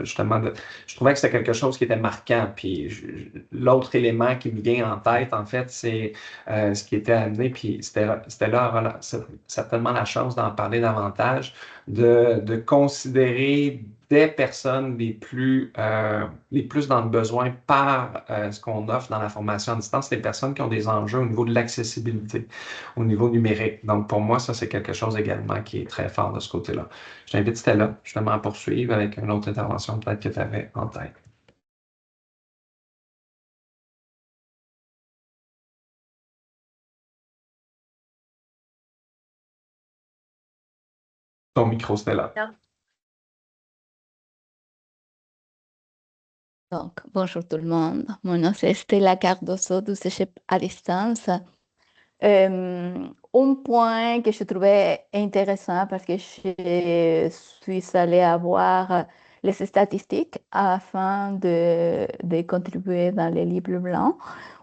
justement, je trouvais que c'était quelque chose qui était marquant. Puis l'autre élément qui me vient en tête, en fait, c'est ce qui était amené, puis c'était là certainement la chance d'en parler davantage, de considérer des personnes les plus dans le besoin par ce qu'on offre dans la formation à distance, les personnes qui ont des enjeux au niveau de l'accessibilité, au niveau numérique. Donc, pour moi, ça, c'est quelque chose également qui est très fort de ce côté-là. Je t'invite, Stella, justement, à poursuivre avec une autre intervention peut-être que tu avais en tête. Ton micro, Stella. Donc, bonjour tout le monde. Mon nom c'est Stella Cardoso du Cégep à distance. Un point que je trouvais intéressant parce que je suis allée voir les statistiques afin de contribuer dans les livres blancs.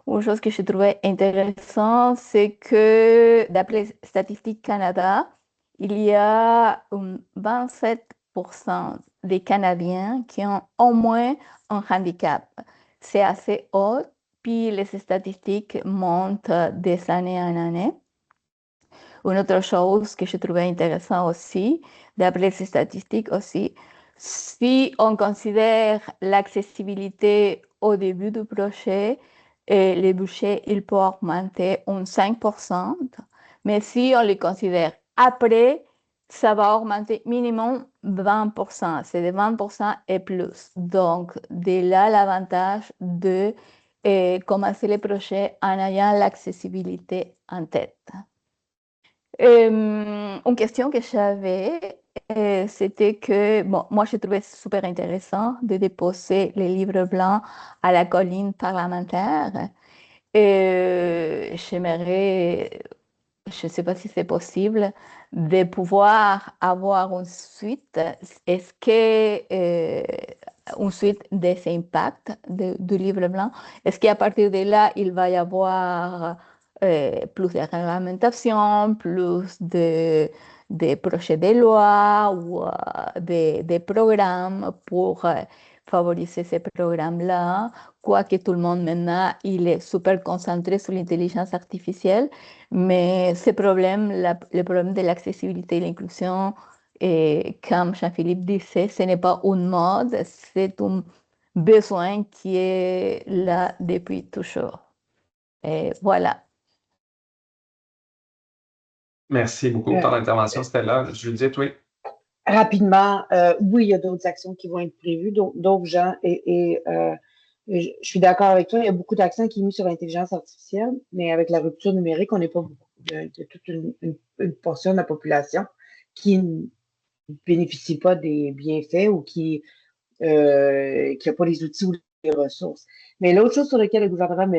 Une chose que je trouvais intéressant, c'est que d'après Statistique Canada, il y a 27% des Canadiens qui ont au moins un handicap. C'est assez haut, puis les statistiques montent des années en année. Une autre chose que je trouvais intéressant aussi, d'après les statistiques aussi, si on considère l'accessibilité au début du projet, le budget il peut augmenter 5%, mais si on le considère après, ça va augmenter minimum 20%, c'est de 20% et plus. Donc, de là l'avantage de commencer le projet en ayant l'accessibilité en tête. Une question que j'avais, c'était que, bon, moi, je trouvais super intéressant de déposer les livres blancs à la colline parlementaire. Et j'aimerais, je ne sais pas si c'est possible, de pouvoir avoir une suite. Est-ce que une suite des impacts du livre blanc, est-ce qu'à partir de là, il va y avoir plus de réglementation, plus de projets de loi ou de programmes pour favoriser ces programmes-là, quoique tout le monde maintenant, il est super concentré sur l'intelligence artificielle, mais ce problème, le problème de l'accessibilité et l'inclusion, et comme Jean-Philippe disait, ce n'est pas une mode, c'est un besoin qui est là depuis toujours. Et voilà. Merci beaucoup. Ton intervention, c'était là. Judith, oui. Rapidement, oui, il y a d'autres actions qui vont être prévues, d'autres gens, je suis d'accord avec toi, il y a beaucoup d'accents qui sont mis sur l'intelligence artificielle, mais avec la rupture numérique, on n'est pas beaucoup de toute une portion de la population qui ne bénéficie pas des bienfaits ou qui n'a pas les outils ou les ressources. Mais l'autre chose sur laquelle le gouvernement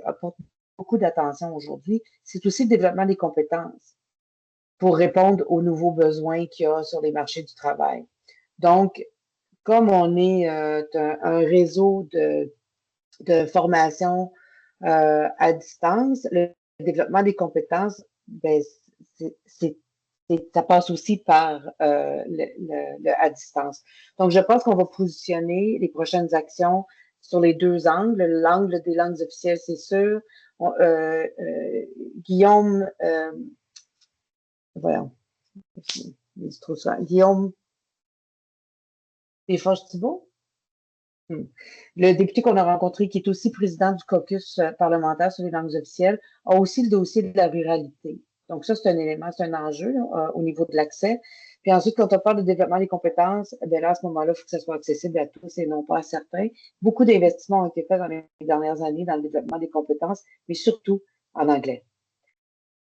apporte beaucoup d'attention aujourd'hui, c'est aussi le développement des compétences pour répondre aux nouveaux besoins qu'il y a sur les marchés du travail. Donc, comme on est un réseau de formation à distance, le développement des compétences, ben, ça passe aussi par le à distance. Donc, je pense qu'on va positionner les prochaines actions sur les deux angles. L'angle des langues officielles, c'est sûr. Guillaume, voyons, je trouve ça. Guillaume Desforges-Thibault, le député qu'on a rencontré, qui est aussi président du caucus parlementaire sur les langues officielles, a aussi le dossier de la ruralité. Donc ça, c'est un élément, c'est un enjeu au niveau de l'accès. Puis ensuite, quand on parle de développement des compétences, bien là, à ce moment-là, il faut que ça soit accessible à tous et non pas à certains. Beaucoup d'investissements ont été faits dans les dernières années dans le développement des compétences, mais surtout en anglais.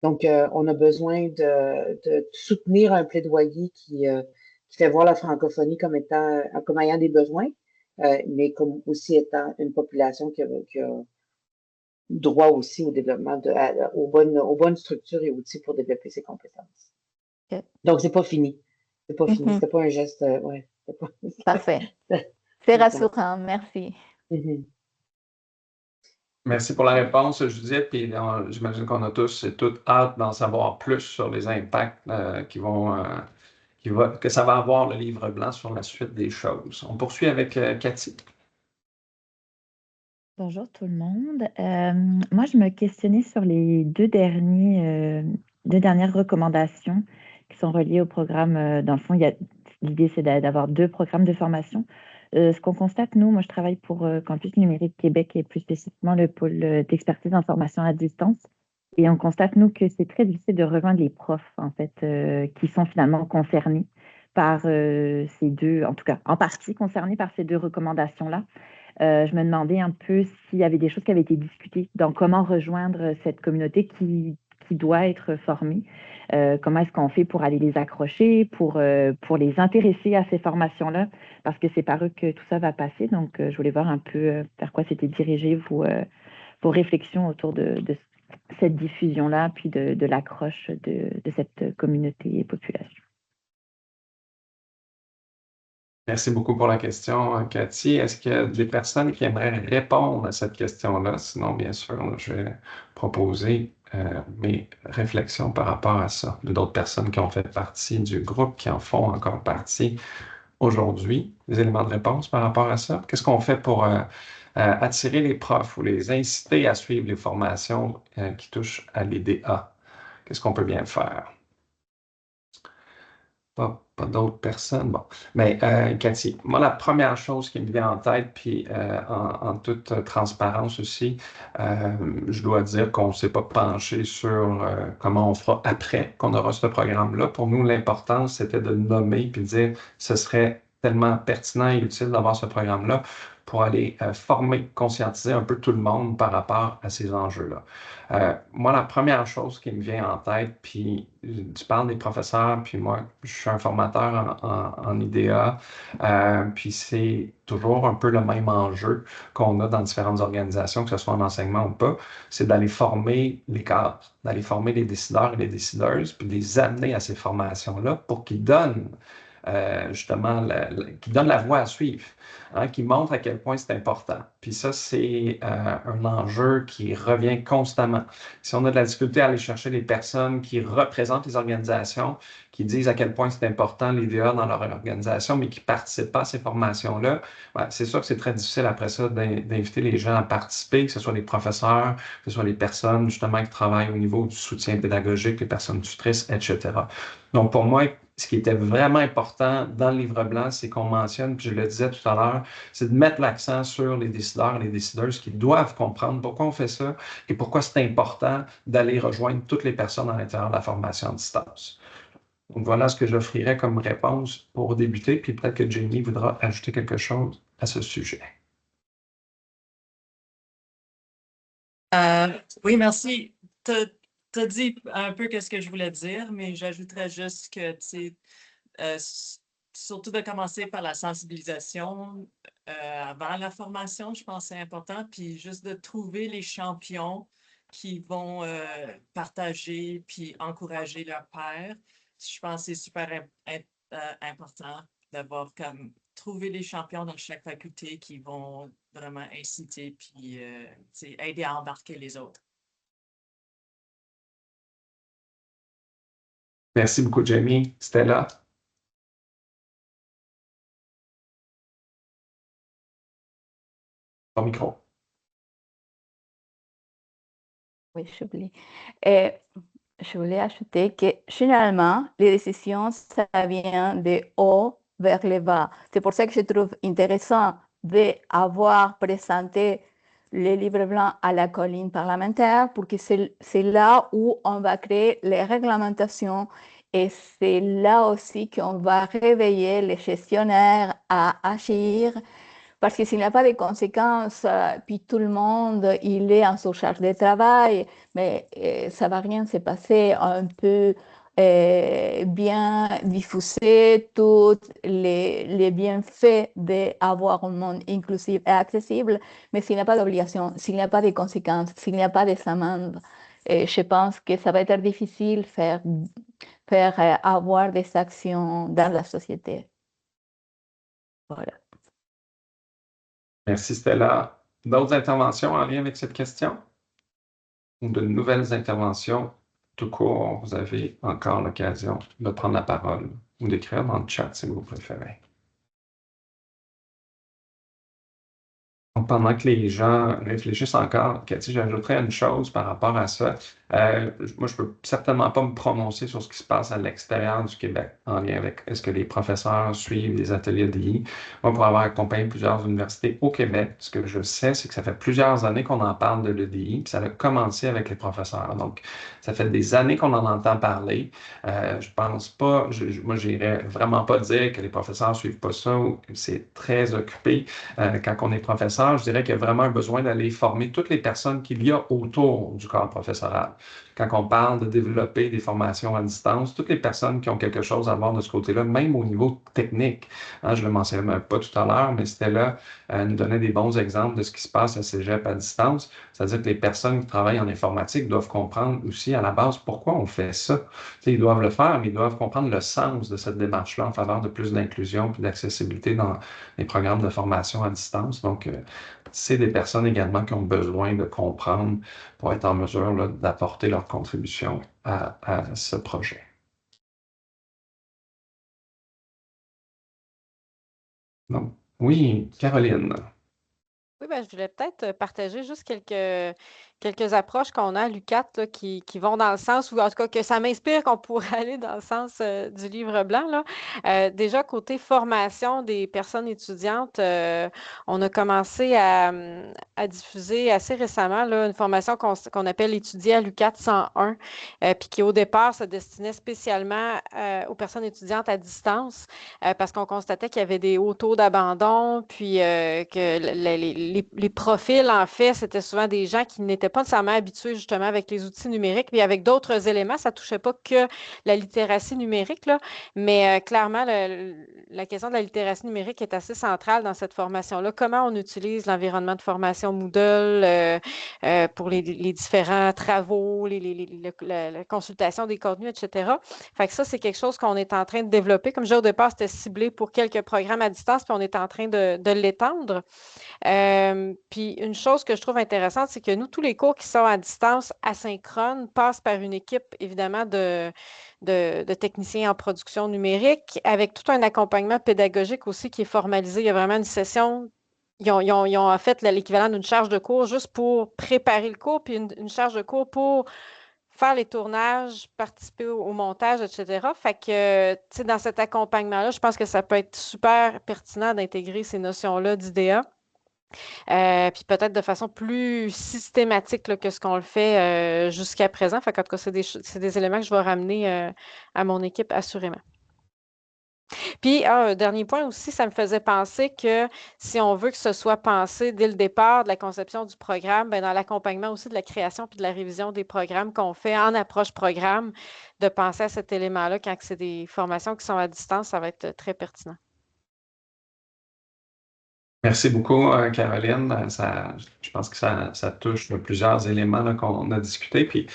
Donc, on a besoin de soutenir un plaidoyer qui fait voir la francophonie comme ayant des besoins, mais comme aussi étant une population qui a droit aussi au développement, aux bonnes structures et outils pour développer ses compétences. Ok. Donc, c'est pas fini. C'est pas fini. C'était pas un geste, ouais. Parfait. C'est rassurant, merci. Merci pour la réponse, Judith. Puis j'imagine qu'on a tous et toutes hâte d'en savoir plus sur les impacts que ça va avoir le livre blanc sur la suite des choses. On poursuit avec Cathy. Bonjour tout le monde. Moi, je me questionnais sur les deux dernières recommandations qui sont reliées au programme. Dans le fond, l'idée, c'est d'avoir 2 programmes de formation. Ce qu'on constate, nous, moi, je travaille pour Campus Numérique Québec et plus spécifiquement le pôle d'expertise en formation à distance. Et on constate, nous, que c'est très difficile de rejoindre les profs, en fait, qui sont finalement concernés par ces deux, en tout cas, en partie concernés par ces 2 recommandations-là. Je me demandais un peu s'il y avait des choses qui avaient été discutées dans comment rejoindre cette communauté qui doit être formée. Comment est-ce qu'on fait pour aller les accrocher, pour les intéresser à ces formations-là, parce que c'est par eux que tout ça va passer. Donc, je voulais voir un peu vers quoi s'étaient dirigées vos réflexions autour de cette diffusion-là, puis de l'accroche de cette communauté et population. Merci beaucoup pour la question, Cathy. Est-ce qu'il y a des personnes qui aimeraient répondre à cette question-là? Sinon, bien sûr, je vais proposer mes réflexions par rapport à ça. D'autres personnes qui ont fait partie du groupe, qui en font encore partie aujourd'hui. Des éléments de réponse par rapport à ça? Qu'est-ce qu'on fait pour attirer les profs ou les inciter à suivre les formations qui touchent à l'IDA? Qu'est-ce qu'on peut bien faire? Pas d'autres personnes. Bon. Mais Cathy, moi, la première chose qui me vient en tête, puis en toute transparence aussi, je dois dire qu'on ne s'est pas penché sur comment on fera après qu'on aura ce programme-là. Pour nous, l'important, c'était de nommer puis de dire ce serait tellement pertinent et utile d'avoir ce programme-là pour aller former, conscientiser un peu tout le monde par rapport à ces enjeux-là. Moi, la première chose qui me vient en tête, puis tu parles des professeurs, puis moi, je suis un formateur en IDEA, puis c'est toujours un peu le même enjeu qu'on a dans différentes organisations, que ce soit en enseignement ou pas, c'est d'aller former les cadres, d'aller former les décideurs et les décideuses, puis les amener à ces formations-là pour qu'ils donnent justement, qui donne la voie à suivre, hein, qui montre à quel point c'est important. Puis ça, c'est un enjeu qui revient constamment. Si on a de la difficulté à aller chercher les personnes qui représentent les organisations, qui disent à quel point c'est important l'IDEA dans leur organisation, mais qui ne participent pas à ces formations-là, ben, c'est sûr que c'est très difficile après ça d'inviter les gens à participer, que ce soit les professeurs, que ce soit les personnes justement qui travaillent au niveau du soutien pédagogique, les personnes tutrices, etc. Donc pour moi, ce qui était vraiment important dans le livre blanc, c'est qu'on mentionne, puis je le disais tout à l'heure, c'est de mettre l'accent sur les décideurs et les décideuses qui doivent comprendre pourquoi on fait ça et pourquoi c'est important d'aller rejoindre toutes les personnes à l'intérieur de la formation à distance. Donc voilà ce que j'offrirais comme réponse pour débuter, puis peut-être que Jamie voudra ajouter quelque chose à ce sujet. Oui, merci. Tu as dit un peu ce que je voulais dire, mais j'ajouterais juste que, tu sais, surtout de commencer par la sensibilisation avant la formation, je pense que c'est important, puis juste de trouver les champions qui vont partager puis encourager leurs pairs. Je pense que c'est super important d'avoir comme trouver les champions dans chaque faculté qui vont vraiment inciter puis aider à embarquer les autres. Merci beaucoup, Jamie. Stella? Ton micro. Oui, j'oublie. Je voulais ajouter que généralement, les décisions, ça vient de haut vers le bas. C'est pour ça que je trouve intéressant d'avoir présenté le livre blanc à la colline parlementaire, pour que c'est là où on va créer les réglementations et c'est là aussi qu'on va réveiller les gestionnaires à agir. Parce que s'il n'y a pas de conséquences, puis tout le monde, il est en surcharge de travail, mais ça ne va rien se passer. Un peu bien diffuser tous les bienfaits d'avoir un monde inclusif et accessible, mais s'il n'y a pas d'obligation, s'il n'y a pas de conséquences, s'il n'y a pas des amendes, je pense que ça va être difficile faire avoir des actions dans la société. Voilà. Merci, Stella. D'autres interventions en lien avec cette question? Ou de nouvelles interventions tout court? Vous avez encore l'occasion de prendre la parole ou d'écrire dans le chat si vous préférez. Donc, pendant que les gens réfléchissent encore, Cathy, j'ajouterais une chose par rapport à ça. Moi, je ne peux certainement pas me prononcer sur ce qui se passe à l'extérieur du Québec en lien avec est-ce que les professeurs suivent des ateliers DI. Moi, pour avoir accompagné plusieurs universités au Québec, ce que je sais, c'est que ça fait plusieurs années qu'on en parle de l'EDI, puis ça a commencé avec les professeurs. Donc, ça fait des années qu'on en entend parler. Je pense pas, moi, j'irais vraiment pas dire que les professeurs ne suivent pas ça ou que c'est très occupé quand on est professeur. Je dirais qu'il y a vraiment un besoin d'aller former toutes les personnes qu'il y a autour du corps professoral. Quand on parle de développer des formations à distance, toutes les personnes qui ont quelque chose à voir de ce côté-là, même au niveau technique. Hein, je ne le mentionnais pas tout à l'heure, mais c'était là, nous donnait des bons exemples de ce qui se passe à Cégep à distance. C'est-à-dire que les personnes qui travaillent en informatique doivent comprendre aussi à la base pourquoi on fait ça. Ils doivent le faire, mais ils doivent comprendre le sens de cette démarche-là en faveur de plus d'inclusion et d'accessibilité dans les programmes de formation à distance. Donc, c'est des personnes également qui ont besoin de comprendre pour être en mesure d'apporter leur contribution à ce projet. Donc, oui, Caroline. Oui, ben, je voulais peut-être partager juste quelques quelques approches qu'on a à l'UQAT là, qui vont dans le sens, ou en tout cas que ça m'inspire qu'on pourrait aller dans le sens du livre blanc. Là. Déjà, côté formation des personnes étudiantes, on a commencé à diffuser assez récemment là, une formation qu'on appelle Étudier à l'UQAT 101, puis qui au départ se destinait spécialement aux personnes étudiantes à distance, parce qu'on constatait qu'il y avait des hauts taux d'abandon, puis que les profils, en fait, c'était souvent des gens qui n'étaient pas nécessairement habitués justement avec les outils numériques, puis avec d'autres éléments. Ça ne touchait pas que la littératie numérique, là, mais clairement, la question de la littératie numérique est assez centrale dans cette formation-là. Comment on utilise l'environnement de formation Moodle pour les différents travaux, la consultation des contenus, etc. Fait que ça, c'est quelque chose qu'on est en train de développer. Comme je disais au départ, c'était ciblé pour quelques programmes à distance, puis on est en train de l'étendre. Puis une chose que je trouve intéressante, c'est que nous, tous les cours qui sont à distance asynchrone passent par une équipe, évidemment, de techniciens en production numérique, avec tout un accompagnement pédagogique aussi qui est formalisé. Il y a vraiment une session. Ils ont en fait l'équivalent d'une charge de cours juste pour préparer le cours, puis une charge de cours pour faire les tournages, participer au montage, etc. Fait que, tu sais, dans cet accompagnement-là, je pense que ça peut être super pertinent d'intégrer ces notions-là d'IDEA. Puis peut-être de façon plus systématique là, que ce qu'on le fait jusqu'à présent. Fait qu'en tout cas, c'est des éléments que je vais ramener à mon équipe, assurément. Puis, un dernier point aussi, ça me faisait penser que si on veut que ce soit pensé dès le départ de la conception du programme, bien, dans l'accompagnement aussi de la création puis de la révision des programmes qu'on fait en approche programme, de penser à cet élément-là quand c'est des formations qui sont à distance, ça va être très pertinent. Merci beaucoup, Caroline. Je pense que ça touche plusieurs éléments qu'on a discutés. Puis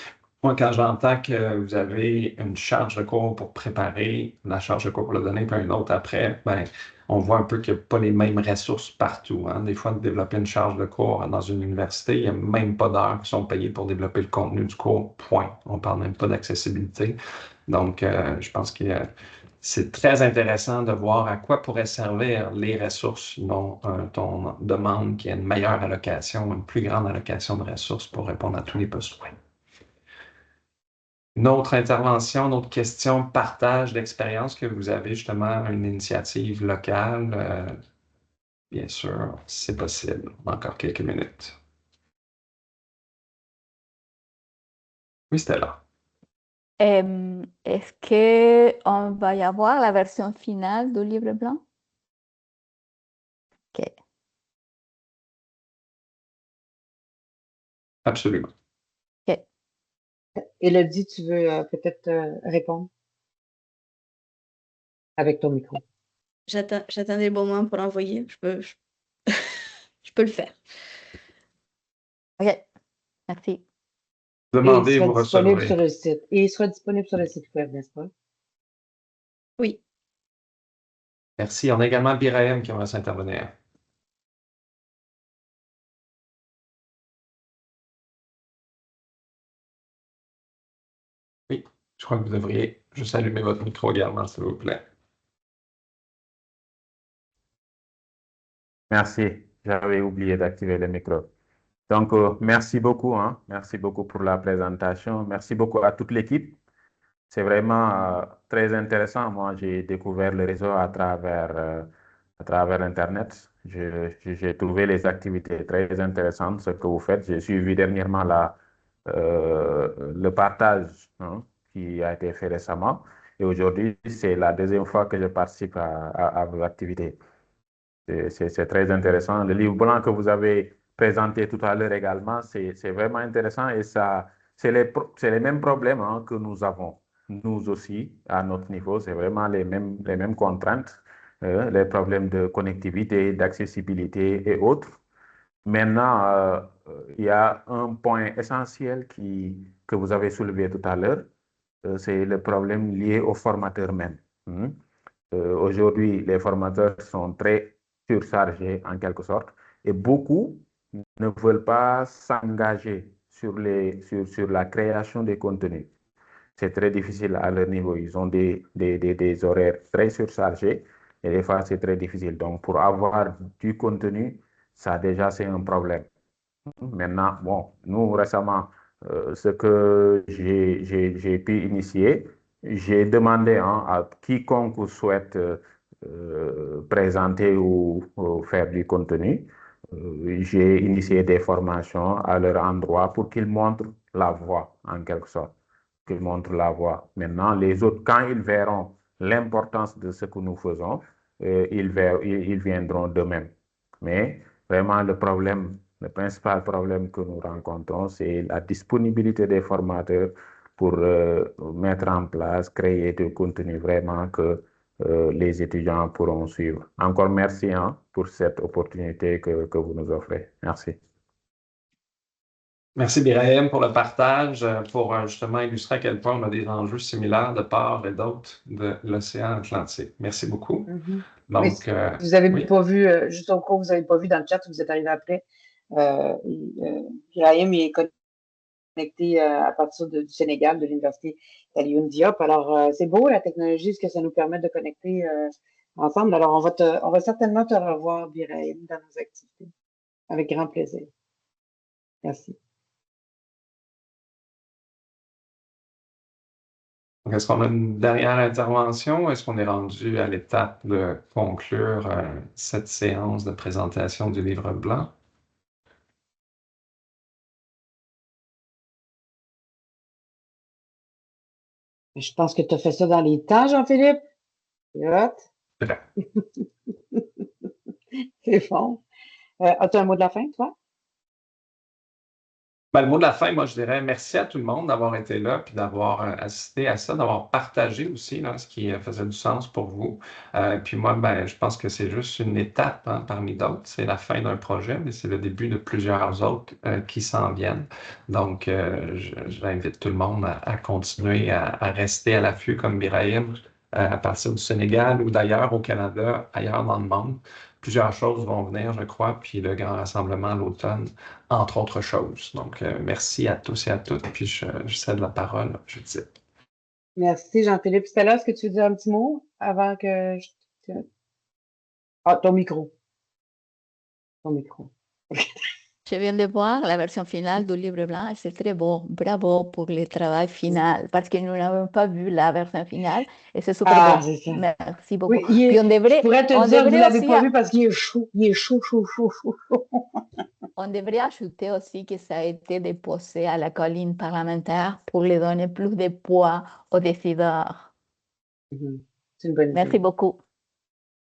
moi, quand j'entends que vous avez une charge de cours pour préparer, la charge de cours pour le donner, puis une autre après, ben, on voit un peu qu'il n'y a pas les mêmes ressources partout. Hein. Des fois, de développer une charge de cours dans une université, il n'y a même pas d'heures qui sont payées pour développer le contenu du cours, point. On ne parle même pas d'accessibilité. Donc, je pense que c'est très intéressant de voir à quoi pourraient servir les ressources dont on demande qu'il y ait une meilleure allocation, une plus grande allocation de ressources pour répondre à tous les besoins. Une autre intervention, une autre question, partage d'expérience que vous avez justement une initiative locale, bien sûr, si c'est possible. Encore quelques minutes. Oui, c'était là. Est-ce qu'on va y avoir la version finale du livre blanc? OK. Absolument. OK. Élodie, tu veux peut-être répondre avec ton micro. J'attendais le bon moment pour l'envoyer. Je peux le faire. OK. Merci. Demandez, vous Et il sera disponible recevrez. sur le site. Et il sera disponible sur le site web, n'est-ce pas? Oui. Merci. On a également Biraem qui va s'intervenir. Oui, je crois que vous devriez juste allumer votre micro également, s'il vous plaît. Merci, j'avais oublié d'activer le micro. Donc, merci beaucoup, hein. Merci beaucoup pour la présentation. Merci beaucoup à toute l'équipe. C'est vraiment très intéressant. Moi, j'ai découvert le réseau à travers Internet. J'ai trouvé les activités très intéressantes, ce que vous faites. J'ai suivi dernièrement le partage hein, qui a été fait récemment. Et aujourd'hui, c'est la deuxième fois que je participe à vos activités. C'est très intéressant. Le livre blanc que vous avez présenté tout à l'heure également, c'est vraiment intéressant et c'est les mêmes problèmes hein, que nous avons. Nous aussi, à notre niveau, c'est vraiment les mêmes contraintes, les problèmes de connectivité, d'accessibilité et autres. Maintenant, il y a un point essentiel que vous avez soulevé tout à l'heure, c'est le problème lié aux formateurs même. Aujourd'hui, les formateurs sont très surchargés en quelque sorte et beaucoup ne veulent pas s'engager sur la création des contenus. C'est très difficile à leur niveau. Ils ont des horaires très surchargés et des fois, c'est très difficile. Donc, pour avoir du contenu, ça déjà, c'est un problème. Maintenant, bon, nous récemment, ce que j'ai pu initier, j'ai demandé à quiconque souhaite présenter ou faire du contenu, j'ai initié des formations à leur endroit pour qu'ils montrent la voie, en quelque sorte, qu'ils montrent la voie. Maintenant, les autres, quand ils verront l'importance de ce que nous faisons, ils viendront d'eux-mêmes. Mais vraiment, le principal problème que nous rencontrons, c'est la disponibilité des formateurs pour mettre en place, créer du contenu vraiment que les étudiants pourront suivre. Encore merci pour cette opportunité que vous nous offrez. Merci. Merci, Birahim, pour le partage, pour justement illustrer à quel point on a des enjeux similaires de part et d'autre de l'océan Atlantique. Merci beaucoup. Mais Donc, si vous n'avez oui. pas vu, juste au cas où vous n'avez pas vu dans le chat, vous êtes arrivé après, Birahim est connecté à partir du Sénégal, de l'Université d'Alioune Diop. Alors, c'est beau la technologie, ce que ça nous permet de connecter ensemble. Alors, on va certainement te revoir, Birahim, dans nos activités. Avec grand plaisir. Merci. Est-ce qu'on a une dernière intervention? Est-ce qu'on est rendu à l'étape de conclure cette séance de présentation du livre blanc? Je pense que tu as fait ça dans les temps, Jean-Philippe. C'est bon. As-tu un mot de la fin, toi? Ben, le mot de la fin, moi, je dirais merci à tout le monde d'avoir été là puis d'avoir assisté à ça, d'avoir partagé aussi là, ce qui faisait du sens pour vous. Puis moi, ben, je pense que c'est juste une étape parmi d'autres. C'est la fin d'un projet, mais c'est le début de plusieurs autres qui s'en viennent. Donc, j'invite tout le monde à continuer à rester à l'affût comme Birahim à partir du Sénégal ou d'ailleurs au Canada, ailleurs dans le monde. Plusieurs choses vont venir, je crois, puis le grand rassemblement à l'automne, entre autres choses. Donc, merci à tous et à toutes, puis je cède la parole à Judith. Merci, Jean-Philippe. Stella, est-ce que tu veux dire un petit mot avant que je... Ah, ton micro. Ton micro. Je viens de voir la version finale du livre blanc et c'est très beau. Bravo pour le travail final, parce que nous n'avons pas vu la version finale et c'est super beau. C'est ça. Merci beaucoup. Oui, Puis je pourrais te dire que vous ne l'avez pas vu parce qu'il est chaud. Il est chaud. On devrait ajouter aussi que ça a été déposé à la colline parlementaire pour lui donner plus de poids aux décideurs. C'est une bonne idée. Merci beaucoup.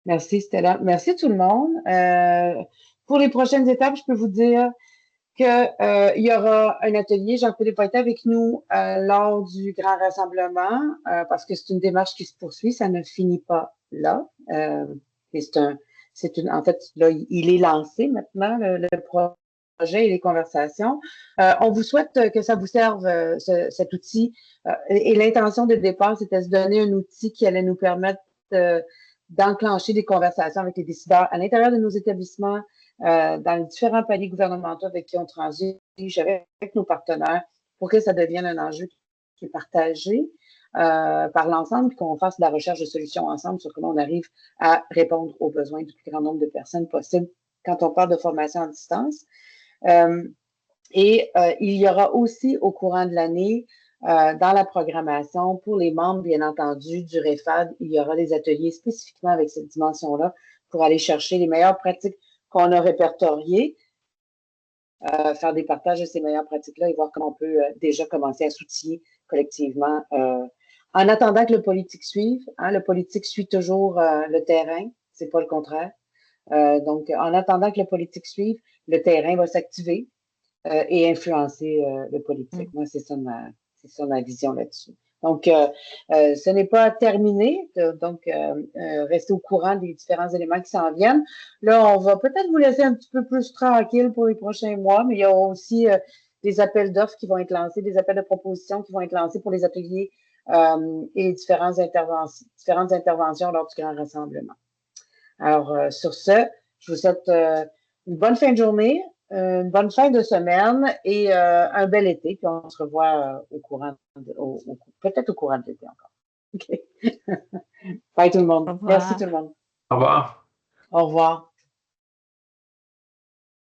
Merci, Stella. Merci tout le monde. Pour les prochaines étapes, je peux vous dire qu'il y aura un atelier. Jean-Philippe va être avec nous lors du grand rassemblement parce que c'est une démarche qui se poursuit. Ça ne finit pas là. En fait, là, il est lancé maintenant, le projet et les conversations. On vous souhaite que ça vous serve, cet outil. Et l'intention de départ, c'était de se donner un outil qui allait nous permettre d'enclencher des conversations avec les décideurs à l'intérieur de nos établissements, dans les différents paliers gouvernementaux avec qui on transige, avec nos partenaires, pour que ça devienne un enjeu qui est partagé par l'ensemble, puis qu'on fasse de la recherche de solutions ensemble sur comment on arrive à répondre aux besoins du plus grand nombre de personnes possible quand on parle de formation à distance. Il y aura aussi au courant de l'année, dans la programmation, pour les membres, bien entendu, du REFAD, il y aura des ateliers spécifiquement avec cette dimension-là pour aller chercher les meilleures pratiques qu'on a répertoriées, faire des partages de ces meilleures pratiques-là et voir comment on peut déjà commencer à s'outiller collectivement. En attendant que le politique suive, le politique suit toujours le terrain, c'est pas le contraire. Donc, en attendant que le politique suive, le terrain va s'activer et influencer le politique. Moi, c'est ça ma vision là-dessus. Donc, ce n'est pas terminé. Donc, restez au courant des différents éléments qui s'en viennent. Là, on va peut-être vous laisser un petit peu plus tranquille pour les prochains mois, mais il y aura aussi des appels d'offres qui vont être lancés, des appels de propositions qui vont être lancés pour les ateliers et les différentes interventions lors du grand rassemblement. Alors, sur ce, je vous souhaite une bonne fin de journée, une bonne fin de semaine et un bel été. Puis on se revoit peut-être au courant de l'été encore. OK. Bye tout le monde. Merci tout le monde. Au revoir. Au revoir.